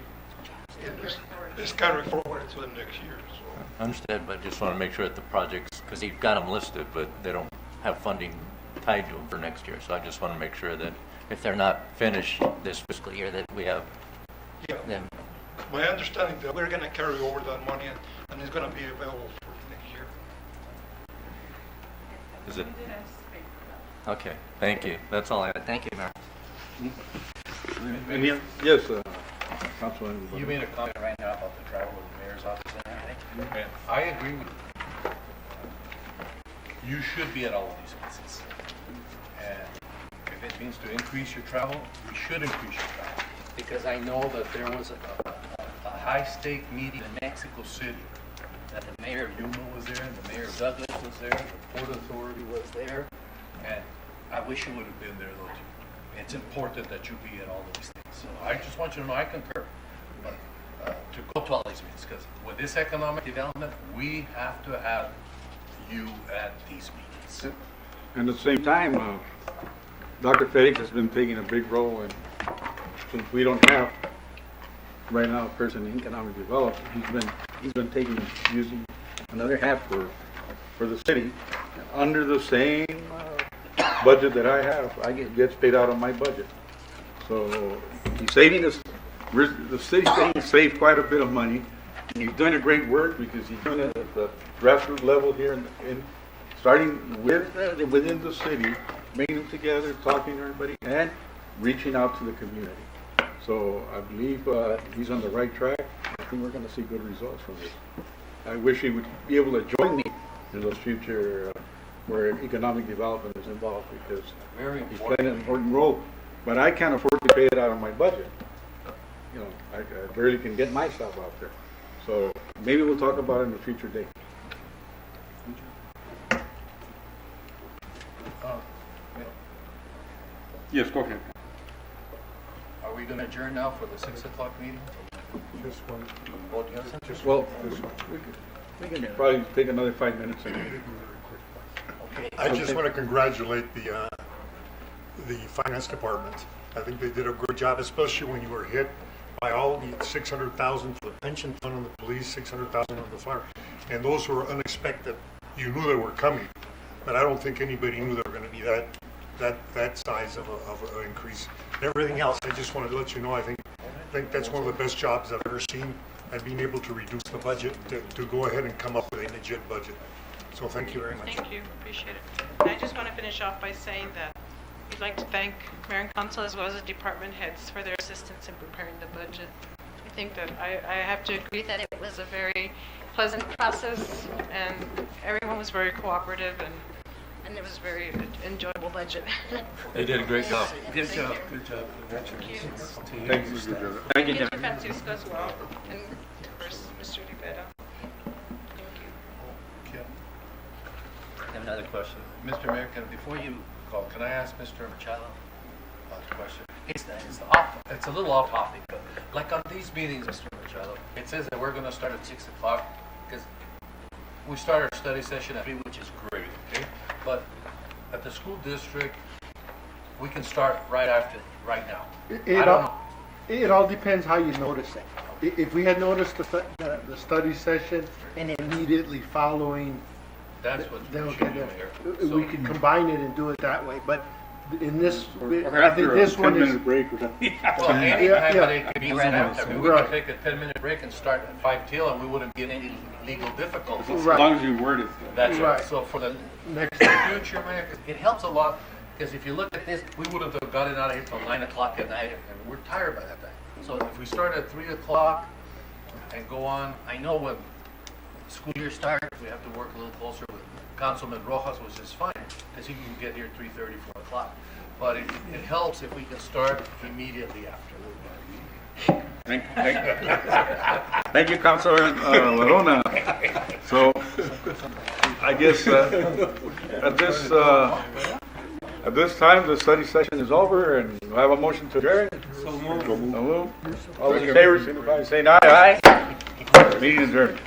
It's carried forward to the next year. So. I understand, but I just want to make sure that the projects, because you've got them listed, but they don't have funding tied to them for next year. So I just want to make sure that if they're not finished this fiscal year, that we have them. My understanding that we're going to carry over that money and it's going to be available for next year. Is it? Okay, thank you. That's all I had. Thank you, Mayor. Yes, Councilman. You made a comment right now about the travel of the mayor's office and everything. And I agree with you. You should be at all of these meetings. And if it means to increase your travel, we should increase your travel. Because I know that there was a high-stake meeting in Mexico City, that the mayor of Yuma was there, and the mayor of Douglas was there, the Port Authority was there, and I wish you would have been there though too. It's important that you be at all of these things. So I just want you to know I concur, but to go to all these meetings, because with this economic development, we have to have you at these meetings. And at the same time, Dr. Felix has been taking a big role, and since we don't have right now a person in economic development, he's been using another half for the city under the same budget that I have. Gets paid out on my budget. So he's saving us. The city's going to save quite a bit of money. And he's doing a great work because he's doing it at the grassroots level here, in starting within the city, bringing them together, talking to everybody, and reaching out to the community. So I believe he's on the right track. I think we're going to see good results from this. I wish he would be able to join me in those future where economic development is involved, because he's playing an important role. But I can't afford to pay it out of my budget. You know, I barely can get myself out there. So maybe we'll talk about it in a future date. Yes, go ahead. Are we going to adjourn now for the 6 o'clock meeting? Just one. Well, we can probably take another 5 minutes. I just want to congratulate the finance department. I think they did a good job, especially when you were hit by all the 600,000 for the pension fund on the police, 600,000 on the fire, and those were unexpected. You knew they were coming, but I don't think anybody knew they were going to be that size of an increase. And everything else, I just wanted to let you know, I think that's one of the best jobs I've ever seen, and being able to reduce the budget to go ahead and come up with a legit budget. So thank you very much. Thank you, appreciate it. And I just want to finish off by saying that we'd like to thank Mayor and Council as well as the department heads for their assistance in preparing the budget. I think that I have to agree that it was a very pleasant process, and everyone was very cooperative, and it was a very enjoyable budget. They did a great job. Good job. Good job. Congratulations. Thank you. Thank you, Mr. Francisco as well, and first, Mr. Rivera. I have another question. Mr. Mayor, before you call, can I ask Mr. Machado a question? It's a little off topic, but like on these meetings, Mr. Machado, it says that we're going to start at 6 o'clock because we start our study session at 3, which is great, okay? But at the school district, we can start right now. It all depends how you notice it. If we had noticed the study session and immediately following, that's what we could combine it and do it that way. But in this, Or I think after a this one 10-minute is. break or something. Well, any time that it could be right after. I mean, we Right. could take a 10-minute break and start at 5 till, and we wouldn't get any legal difficulties. As long as you word it. That's right. Right. So for the Next future, Mayor, it helps a lot, because if you look at this, we would have gotten out of here till 9 o'clock at night, and we're tired by that time. So if we start at 3 o'clock and go on, I know when school year starts, we have to work a little closer with Councilman Rojas, which is fine, because he can get here 3:30, 4 o'clock. But it helps if we can start immediately after. Thank you, Councilor Lorona. So, I guess at this time, the study session is over, and we'll have a motion to adjourn. So moved. So moved. All those in favor, signify by saying aye. Aye. Meeting adjourned.